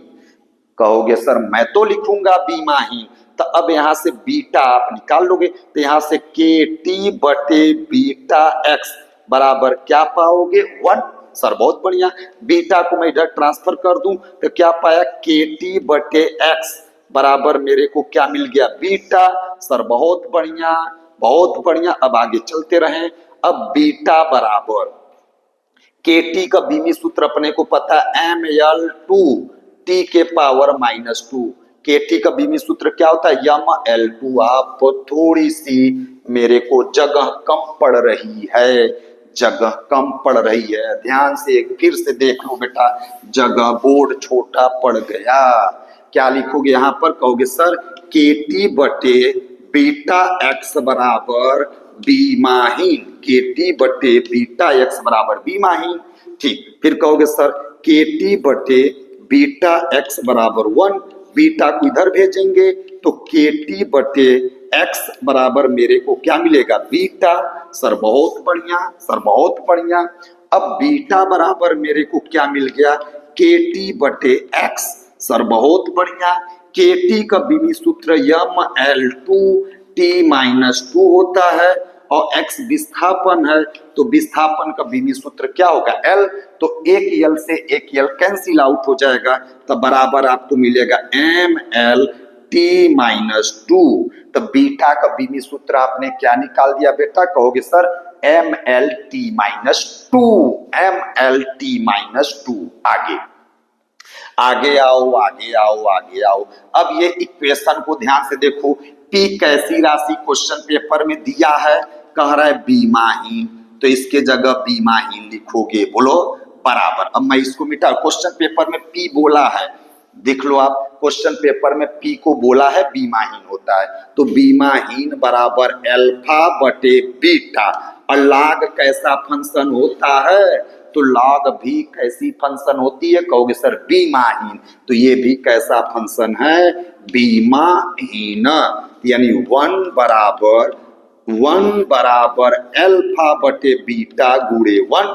कहोगे सर मैं तो लिखूंगा बीमाहीन। तो अब यहां से बीटा आप निकाल लोगे, तो यहां से के टी बटे बीटा एक्स बराबर क्या पाओगे, 1। सर बहुत बढ़िया, बीटा को मैं इधर ट्रांसफर कर दूं तो क्या पाया, के टी बटे एक्स बराबर मेरे को क्या मिल गया, बीटा। सर बहुत बढ़िया, बहुत बढ़िया। अब आगे चलते रहें। अब बीटा बराबर के टी का बीमी सूत्र अपने को पता है, एम एल टू टी के पावर -2। के टी का बीमी सूत्र क्या होता है, यम एल टू। आप थोड़ी सी मेरे को जगह कम पड़ रही है, जगह कम पड़ रही है, ध्यान से एक फिर से देख लो बेटा, जगह बोर्ड छोटा पड़ गया। क्या लिखोगे यहां पर, कहोगे सर के टी बटे बीटा एक्स बराबर बीमाहीन, के टी बटे बीटा एक्स बराबर बीमाहीन। ठीक, फिर कहोगे सर के टी बटे बीटा एक्स बराबर 1, बीटा को इधर भेजेंगे तो के टी बटे एक्स बराबर मेरे को क्या मिलेगा, बीटा। सर बहुत बढ़िया, सर बहुत बढ़िया। अब बीटा बराबर मेरे को क्या मिल गया, के टी बटे एक्स। सर बहुत बढ़िया। के टी का बीमी सूत्र यम एल टू टी -2 होता है और x विस्थापन है, तो विस्थापन का बीमी सूत्र क्या होगा, L। तो एक यल से एक यल कैंसिल आउट हो जाएगा, तब बराबर आपको मिलेगा ml t-2। तो बीटा का बीमी सूत्र आपने क्या निकाल दिया बेटा, कहोगे sir ml t-2, ml t-2। आगे आगे आओ, आगे आओ, आगे आओ। अब ये इक्वेशन को ध्यान से देखो, पी कैसी राशि क्वेश्चन पेपर में दिया है, कह रहा है बीमाहीन, तो इसके जगह बीमाहीन लिखोगे, बोलो बराबर। अब मैं इसको मिटा, क्वेश्चन पेपर में पी बोला है, देख लो आप, क्वेश्चन पेपर में पी को बोला है बीमाहीन होता है, तो बीमाहीन बराबर अल्फा बटे बीटा। और लॉग कैसा फंक्शन होता है, तो लॉग भी कैसी फंक्शन होती है, कहोगे सर बीमाहीन, तो ये भी कैसा फंक्शन है, बीमाहीन। यानी 1 बराबर अल्फा बटे बीटा गुणे 1,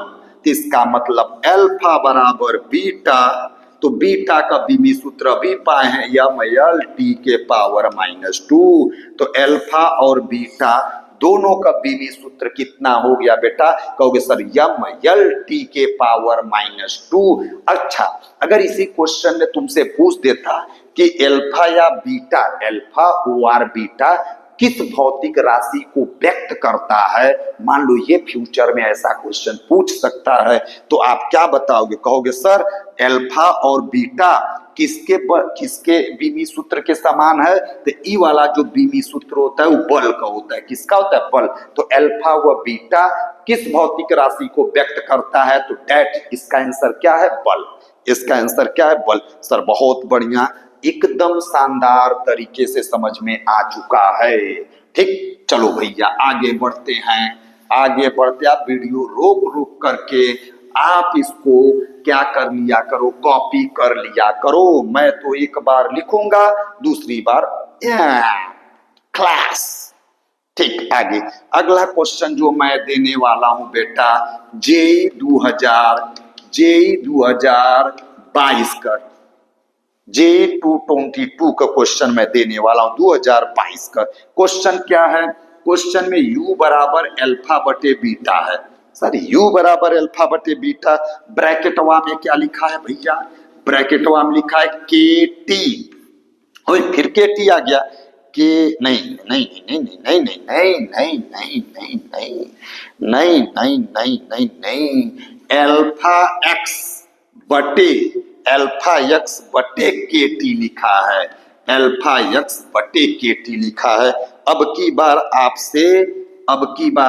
तो इसका मतलब अल्फा बराबर बीटा, तो बीटा का बीमी सूत्र अभी पाए हैं यम एल टी के पावर -2, तो अल्फा और बीटा दोनों का बीमी सूत्र कितना हो गया बेटा, कहोगे सर यम एल टी के पावर -2। अच्छा, अगर इसी क्वेश्चन में तुमसे पूछ देता कि अल्फा या बीटा, अल्फा और बीटा किस भौतिक राशि को व्यक्त करता है, मान लो ये फ्यूचर में ऐसा क्वेश्चन पूछ सकता है, तो आप क्या बताओगे, कहोगे सर अल्फा और बीटा किसके बीमी सूत्र के समान है, तो ई वाला जो बीमी सूत्र होता है वो बल का होता है, किसका होता है, बल। तो अल्फा व बीटा किस भौतिक राशि को व्यक्त करता है, तो डेट, इसका आंसर क्या है, बल। इसका आंसर क्या है, बल। सर बहुत बढ़िया, एकदम शानदार तरीके से समझ में आ चुका है। ठीक, चलो भैया आगे बढ़ते हैं, आगे बढ़ते, आप वीडियो रोक रोक करके आप इसको क्या कर लिया करो, कॉपी कर लिया करो। मैं तो एक बार लिखूंगा, दूसरी बार क्लास। ठीक, आगे अगला क्वेश्चन जो मैं देने वाला हूं बेटा, जेई 2022 का J222 का क्वेश्चन मैं देने वाला हूं, 2022 का क्वेश्चन क्या है, क्वेश्चन में u बराबर अल्फा बटे बीटा है। सर u बराबर अल्फा बटे बीटा, ब्रैकेटवा में क्या लिखा है भैया, ब्रैकेटवा में लिखा है के टी, और फिर के टी आ गया, के नहीं नहीं नहीं नहीं नहीं नहीं नहीं नहीं नहीं नहीं नहीं नहीं नहीं नहीं नहीं अल्फा एक्स बटे अल्फा एक्स बटे के टी लिखा है, अल्फा एक्स बटे के टी लिखा है। अब की बार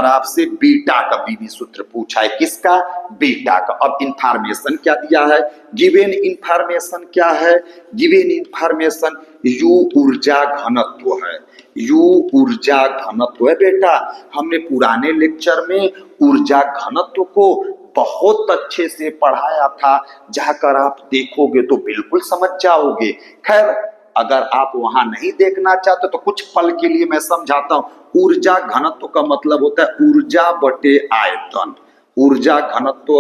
आपसे बीटा का बीवी सूत्र पूछा है, किसका, बीटा का। अब इंफॉर्मेशन क्या दिया है, गिवन इंफॉर्मेशन क्या है, गिवन इंफॉर्मेशन यू ऊर्जा घनत्व है, यू ऊर्जा घनत्व है बेटा। हमने पुराने लेक्चर में ऊर्जा घनत्व को बहुत अच्छे से पढ़ाया था, जाकर आप देखोगे तो बिल्कुल समझ जाओगे। खैर अगर आप वहां नहीं देखना चाहते तो कुछ पल के लिए मैं समझाता हूं। ऊर्जा घनत्व का मतलब होता है ऊर्जा बटे आयतन। ऊर्जा घनत्व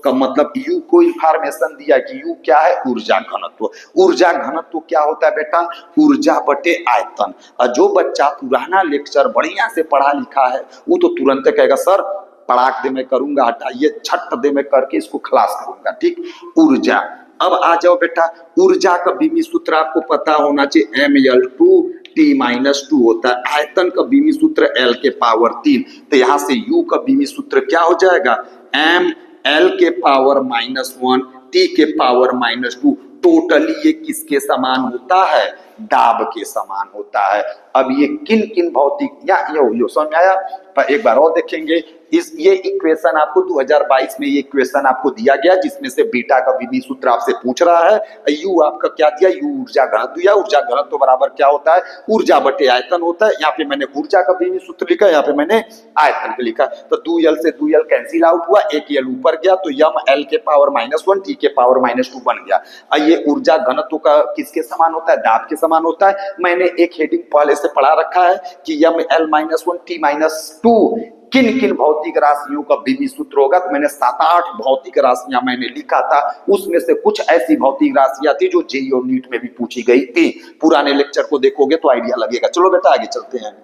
का मतलब यू को इंफॉर्मेशन दिया कि यू क्या है, ऊर्जा घनत्व। ऊर्जा घनत्व क्या होता है बेटा, ऊर्जा बटे आयतन। और जो बच्चा पुराना लेक्चर बढ़िया से पढ़ा लिखा है वो तो तुरंत कहेगा सर पढ़ाक दे मैं करूंगा, हटाइए छट दे मैं करके इसको खलास करूंगा। ठीक, ऊर्जा। अब आ जाओ बेटा, ऊर्जा का बीमी सूत्र आपको पता होना चाहिए, Ml2T-2 होता है। आयतन का बीमी सूत्र L के पावर 3, तो यहां से U का बीमी सूत्र क्या हो जाएगा, Ml के पावर -1 T के पावर -2। टोटली ये किसके समान होता है, दाब के समान होता है। अब ये किन किन भौतिक या यो समझ में आया, पर एक बार और देखेंगे। ये इक्वेशन आपको 2022 में ये इक्वेशन आपको दिया गया, जिसमें से बीटा का बीमी सूत्र आपसे पूछ रहा है। यू आपका क्या दिया, यू ऊर्जा घनत्व दिया। ऊर्जा घनत्व बराबर क्या होता है, ऊर्जा बटे आयतन होता है। यहाँ पे मैंने ऊर्जा का बीमी सूत्र लिखा, यहाँ पे मैंने आयतन का लिखा। तो 2L से 2L कैंसिल आउट हुआ, एक L ऊपर गया, तो L के पावर -1 T के पावर -2 बन गया। ये ऊर्जा घनत्व का किसके समान होता है, दाब के समान होता है। मैंने एक हेडिंग पहले से पढ़ा रखा है कि L-1 T-2 किन किन भौतिक राशियों का बीमी सूत्र होगा। तो मैंने 7-8 भौतिक राशियां मैंने लिखा था, उसमें से कुछ ऐसी भौतिक राशियां थी जो जेईई और नीट में भी पूछी गई थी। पुराने लेक्चर को देखोगे तो आइडिया लगेगा। चलो बेटा आगे चलते हैं।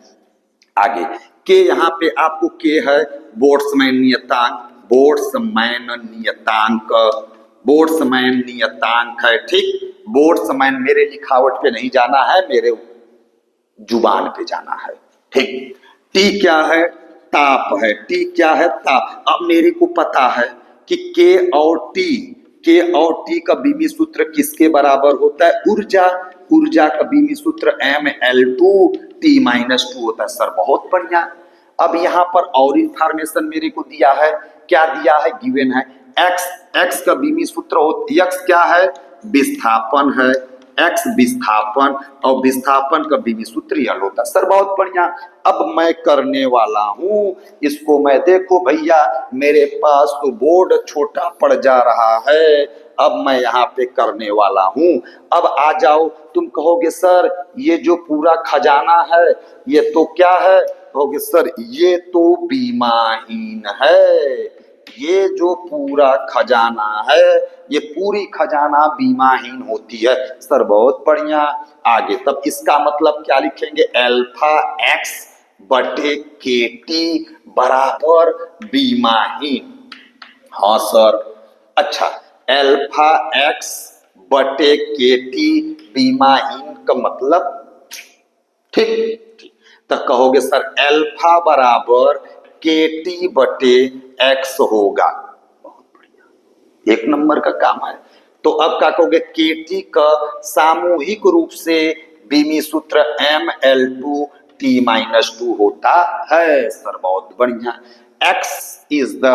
आगे के, यहाँ पे आपको के है बोल्ट्जमैन नियतांक, बोल्ट्जमैन नियतांक है, ठीक। बोल्ट्जमैन, मेरे लिखावट पे नहीं जाना है, मेरे जुबान पे जाना है, ठीक। टी क्या है, ताप है। टी क्या है, ताप। अब मेरे को पता है कि के और टी का बीमी सूत्र किसके बराबर होता है, ऊर्जा का बीमी सूत्र Ml2T-2 होता है। सर बहुत बढ़िया। अब यहाँ पर और इंफॉर्मेशन मेरे को दिया है, क्या दिया है, गिवन है। एक्स का बीमी सूत्र एक्स क्या है, विस्थापन है, एक्स विस्थापन, और विस्थापन का बीमी सूत्र यल होता है। सर बहुत बढ़िया। अब मैं करने वाला हूं इसको, मैं देखो भैया मेरे पास तो बोर्ड छोटा पड़ जा रहा है, अब मैं यहाँ पे करने वाला हूं। अब आ जाओ, तुम कहोगे सर ये जो पूरा खजाना है ये तो क्या है, कहोगे सर ये तो बीमाहीन है। ये जो पूरा खजाना है, ये पूरी खजाना बीमाहीन होती है। सर बहुत बढ़िया। आगे तब इसका मतलब क्या लिखेंगे, अल्फा एक्स बटे के टी बराबर बीमाहीन। हाँ सर, अच्छा, अल्फा एक्स बटे के टी बीमाहीन का मतलब, ठीक। तो कहोगे सर अल्फा बराबर के टी बटे एक्स होगा। बहुत बढ़िया, एक नंबर का काम है। तो अब क्या कहोगे, के टी का सामूहिक रूप से बीमी सूत्र Ml2T-2 होता है। सर बहुत बढ़िया। एक्स इज द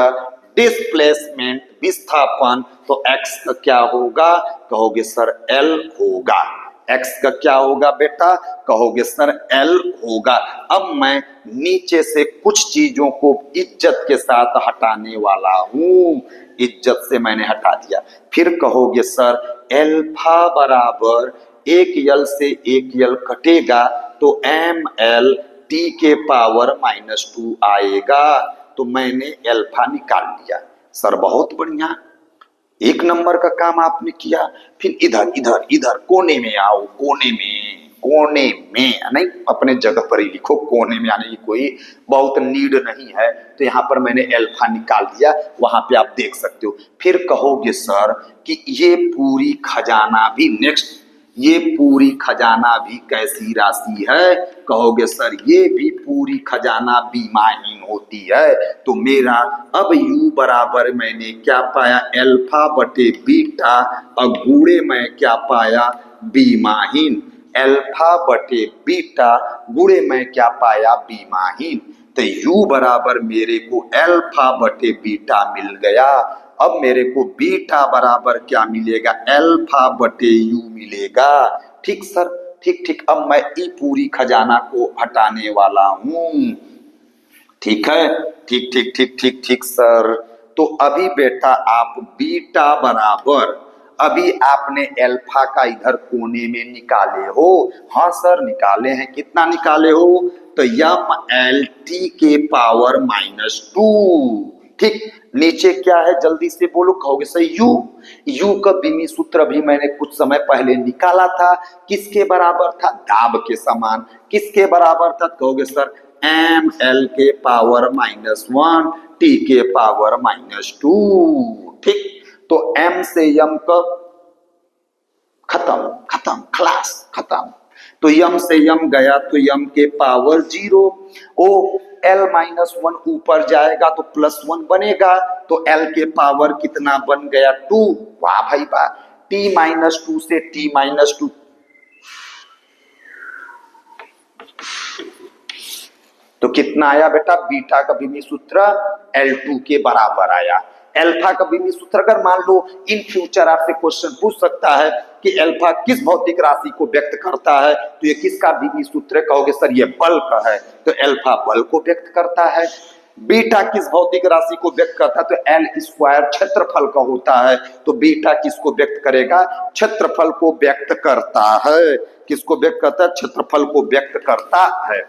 डिस्प्लेसमेंट, विस्थापन, तो एक्स का क्या होगा, कहोगे सर एल होगा। एक्स का क्या होगा बेटा, कहोगे सर एल होगा। अब मैं नीचे से कुछ चीजों को इज्जत के साथ हटाने वाला हूं, इज्जत से मैंने हटा दिया। फिर कहोगे सर एल्फा बराबर एक यल से एक यल कटेगा तो Ml T के पावर -2 आएगा। तो मैंने एल्फा निकाल लिया। सर बहुत बढ़िया, एक नंबर का काम आपने किया। फिर इधर इधर इधर कोने में आओ, कोने में नहीं, अपने जगह पर ही लिखो, कोने में आने की कोई बहुत नीड नहीं है। तो यहाँ पर मैंने अल्फा निकाल दिया, वहां पे आप देख सकते हो। फिर कहोगे सर कि ये पूरी खजाना भी, नेक्स्ट, ये पूरी खजाना भी कैसी राशि है, कहोगे सर ये भी पूरी खजाना बीमाहीन होती है। तो मेरा अब U बराबर मैंने क्या पाया, अल्फा बटे बीटा, और गुणे में क्या पाया, बीमाहीन। अल्फा बटे बीटा गुणे में क्या पाया, बीमाहीन। तो U बराबर मेरे को अल्फा बटे बीटा मिल गया। अब मेरे को बीटा बराबर क्या मिलेगा, अल्फा बटे U मिलेगा। ठीक सर, ठीक। अब मैं ई पूरी खजाना को हटाने वाला हूं, ठीक है, ठीक सर। तो अभी बेटा आप बीटा बराबर, अभी आपने अल्फा का इधर कोने में निकाले हो। हाँ सर निकाले हैं, कितना निकाले हो, तो Mlt के पावर -2, ठीक। नीचे क्या है जल्दी से बोलो, कहोगे सर U का बीमी सूत्र भी मैंने कुछ समय पहले निकाला था, किसके बराबर था, दाब के समान। किसके बराबर था, कहोगे सर Ml के पावर -1 T के पावर -2, ठीक। तो M से M का खत्म खत्म क्लास खत्म। तो यम से यम गया तो यम के पावर 0। ओ L-1 ऊपर जाएगा तो +1 बनेगा, तो L के पावर कितना बन गया 2। वाह भाई वाह। T-2 से T-2 तो कितना आया बेटा, बीटा का बीमी सूत्र L2 के बराबर आया। अल्फा का बीमी सूत्र अगर मान लो इन फ्यूचर आपसे क्वेश्चन पूछ सकता है कि अल्फा किस भौतिक राशि को व्यक्त करता है, तो ये किसका बीमी सूत्र है, कहोगे सर ये बल का है, तो अल्फा बल को व्यक्त करता है। बीटा किस भौतिक राशि को व्यक्त करता है, तो एल स्क्वायर क्षेत्रफल का होता है, तो बीटा किसको व्यक्त करेगा, क्षेत्रफल को व्यक्त करता है। किसको व्यक्त करता है, क्षेत्रफल को व्यक्त करता है।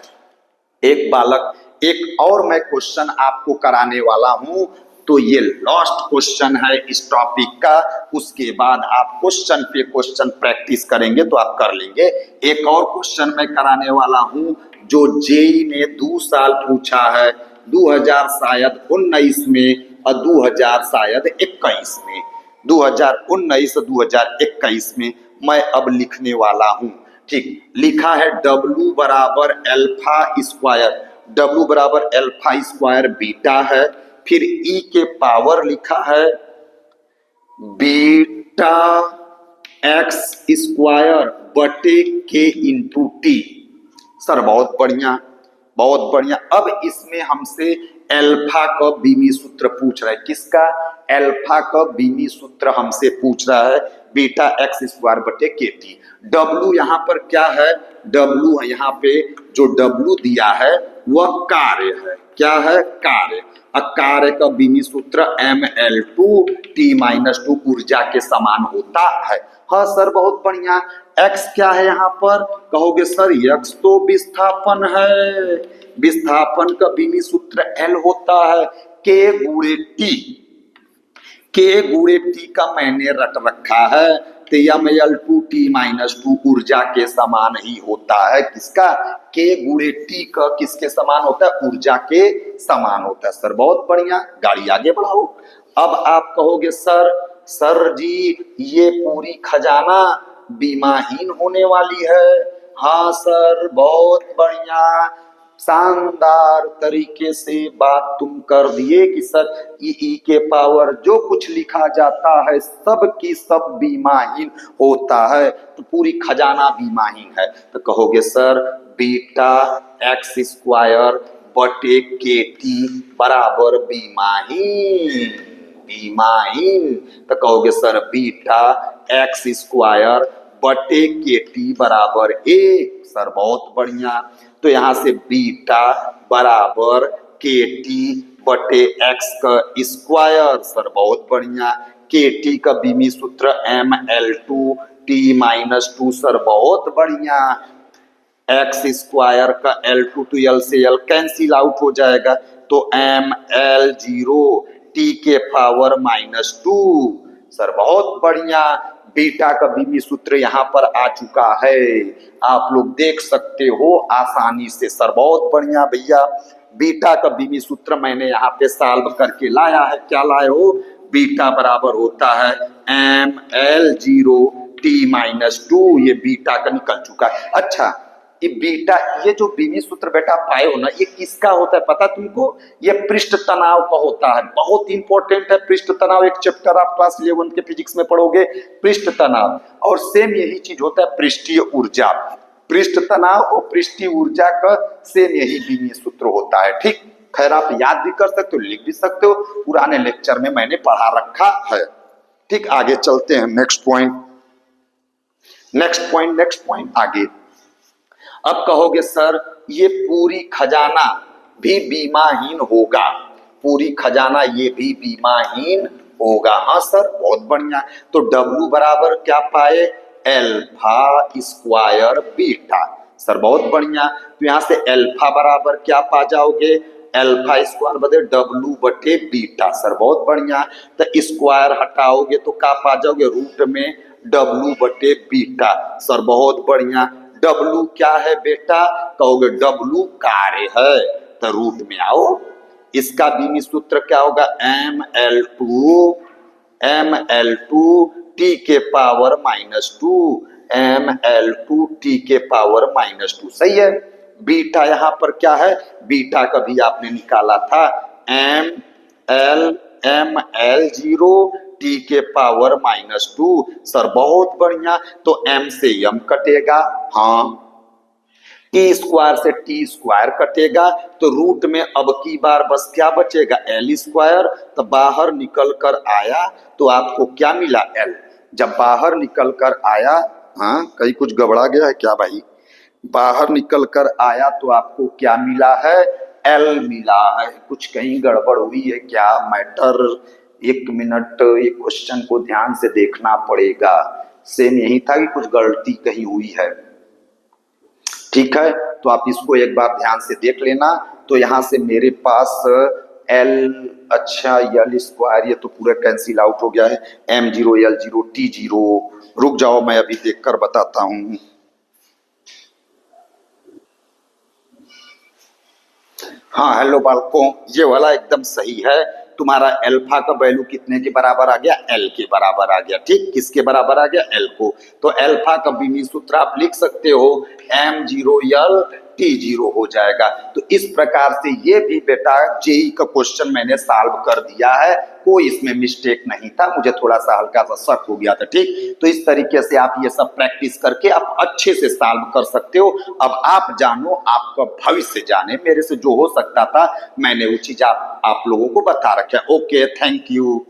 एक बालक एक और मैं क्वेश्चन आपको कराने वाला हूं, तो ये लास्ट क्वेश्चन है इस टॉपिक का, उसके बाद आप क्वेश्चन पे क्वेश्चन प्रैक्टिस करेंगे तो आप कर लेंगे। एक और क्वेश्चन मैं कराने वाला हूं जो जेई ने 2 साल पूछा है, 2000 शायद 19 में और 2000 शायद 21 में, 2019 2021 में मैं अब लिखने वाला हूं। ठीक, लिखा है W बराबर अल्फा स्क्वायर, W बराबर अल्फा स्क्वायर बीटा है, फिर E के पावर लिखा है बीटा एक्स स्क्वायर बटे के इंटू टी। सर बहुत बढ़िया बहुत बढ़िया। अब इसमें हमसे अल्फा का बीमी सूत्र पूछ रहा है, किसका, अल्फा का बीमी सूत्र हमसे पूछ रहा है बीटा एक्स स्क्वायर बटे के टी। डब्लू यहाँ पर क्या है, डब्लू यहाँ पे जो डब्लू दिया है वह कार्य है, क्या है, कार्य। कार्य का बीमी सूत्र mL2T-2 ऊर्जा के समान होता है। हाँ सर बहुत बढ़िया। x क्या है यहाँ पर, कहोगे सर x तो विस्थापन है, विस्थापन का बीमी सूत्र L होता है K गुणे T, K गुणे T का मैंने रट रखा है, तो mL2T-2 ऊर्जा के समान ही होता है, किसका, K गुणे T का किसके समान होता है, ऊर्जा के समान होता है। सर बहुत बढ़िया, गाड़ी आगे बढ़ाओ। अब आप कहोगे सर जी ये पूरी खजाना बीमाहीन होने वाली है। हाँ सर बहुत बढ़िया, शानदार तरीके से बात तुम कर दिए कि सर ई के पावर जो कुछ लिखा जाता है सब की सब बीमाहीन होता है, तो पूरी खजाना बीमाहीन है। तो कहोगे सर बीटा एक्स स्क्वायर बटे के टी बराबर बीमाहीन, बीमाहीन। तो कहोगे सर बीटा एक्स स्क्वायर बटे के टी बराबर 1। सर बहुत बढ़िया। तो यहां से बीटा बराबर के टी बटे एक्स का स्क्वायर। सर बहुत बढ़िया। के टी का बीमी सूत्र mL2T-2। सर बहुत बढ़िया। एक्स स्क्वायर का L2 to L से L कैंसिल आउट हो जाएगा, तो mL0T के पावर -2। सर बहुत बढ़िया। बीटा का बीमी सूत्र यहाँ पर आ चुका है, आप लोग देख सकते हो आसानी से। सर बहुत बढ़िया भैया, बीटा का बीमी सूत्र मैंने यहाँ पे सॉल्व करके लाया है। क्या लाए हो, बीटा बराबर होता है mL0T-2, ये बीटा का निकल चुका है। अच्छा ये बीटा, ये जो बीमी सूत्र बेटा पाए हो ना, ये किसका होता है पता तुमको, ये पृष्ठ तनाव का होता है। बहुत इंपॉर्टेंट है पृष्ठ तनाव, एक चैप्टर आप क्लास 11 के फिजिक्स में पढ़ोगे पृष्ठ तनाव। और सेम यही चीज होता है पृष्ठीय ऊर्जा, पृष्ठ तनाव और पृष्ठीय ऊर्जा का सेम यही बीमी सूत्र होता है। ठीक, खैर आप याद भी कर सकते हो, लिख भी सकते हो, पुराने लेक्चर में मैंने पढ़ा रखा है। ठीक, आगे चलते हैं। नेक्स्ट पॉइंट आगे। अब कहोगे सर ये पूरी खजाना भी बीमाहीन होगा, पूरी खजाना ये भी बीमाहीन होगा। हाँ सर बहुत बढ़िया। तो W बराबर क्या पाए, अल्फा स्क्वायर बीटा। सर बहुत बढ़िया। तो यहाँ से अल्फा बराबर क्या पा जाओगे, अल्फा स्क्वायर बटे W बटे बीटा। सर बहुत बढ़िया। तो स्क्वायर हटाओगे तो क्या पा जाओगे, रूट में W बटे बीटा। सर बहुत बढ़िया। W क्या है बेटा, कहोगे W कार्य है, तो रूट में आओ। इसका बीमी सूत्र क्या होगा, mL2 टी के पावर -2 ml2 टी के पावर -2। सही है। बीटा यहां पर क्या है, बीटा कभी आपने निकाला था ml टी के पावर -2। सर बहुत बढ़िया, तो m से m कटेगा, हाँ, टी स्क्वायर से टी स्क्वायर कटेगा, तो रूट में अब की बार बस क्या बचेगा, एल स्क्वायर। तो बाहर निकल कर आया तो आपको क्या मिला, एल। जब बाहर निकल कर आया, हाँ कहीं कुछ गबड़ा गया है क्या भाई, बाहर निकल कर आया तो आपको क्या मिला है, एल मिला है। कुछ कहीं गड़बड़ हुई है क्या, मैटर, एक मिनट, ये क्वेश्चन को ध्यान से देखना पड़ेगा। सेम यही था कि कुछ गलती कहीं हुई है। ठीक है, तो आप इसको एक बार ध्यान से देख लेना। तो यहां से मेरे पास एल, अच्छा एल स्क्वायर, ये तो पूरा कैंसिल आउट हो गया है, m0 l0 t0। रुक जाओ मैं अभी देखकर बताता हूं। हाँ हेलो बालकों, ये वाला एकदम सही है। तुम्हारा अल्फा का वैल्यू कितने के बराबर आ गया, एल के बराबर आ गया। ठीक, किसके बराबर आ गया, एल को। तो अल्फा का बीमी सूत्र आप लिख सकते हो m0 l t0 हो जाएगा। तो इस प्रकार से ये भी बेटा जेई का क्वेश्चन मैंने सॉल्व कर दिया है, कोई इसमें मिस्टेक नहीं था, मुझे थोड़ा सा हल्का सा शक हो गया था। ठीक, तो इस तरीके से आप ये सब प्रैक्टिस करके आप अच्छे से सॉल्व कर सकते हो। अब आप जानो, आपका भविष्य जाने, मेरे से जो हो सकता था मैंने वो चीज आप लोगों को बता रखा है। Okay, thank you.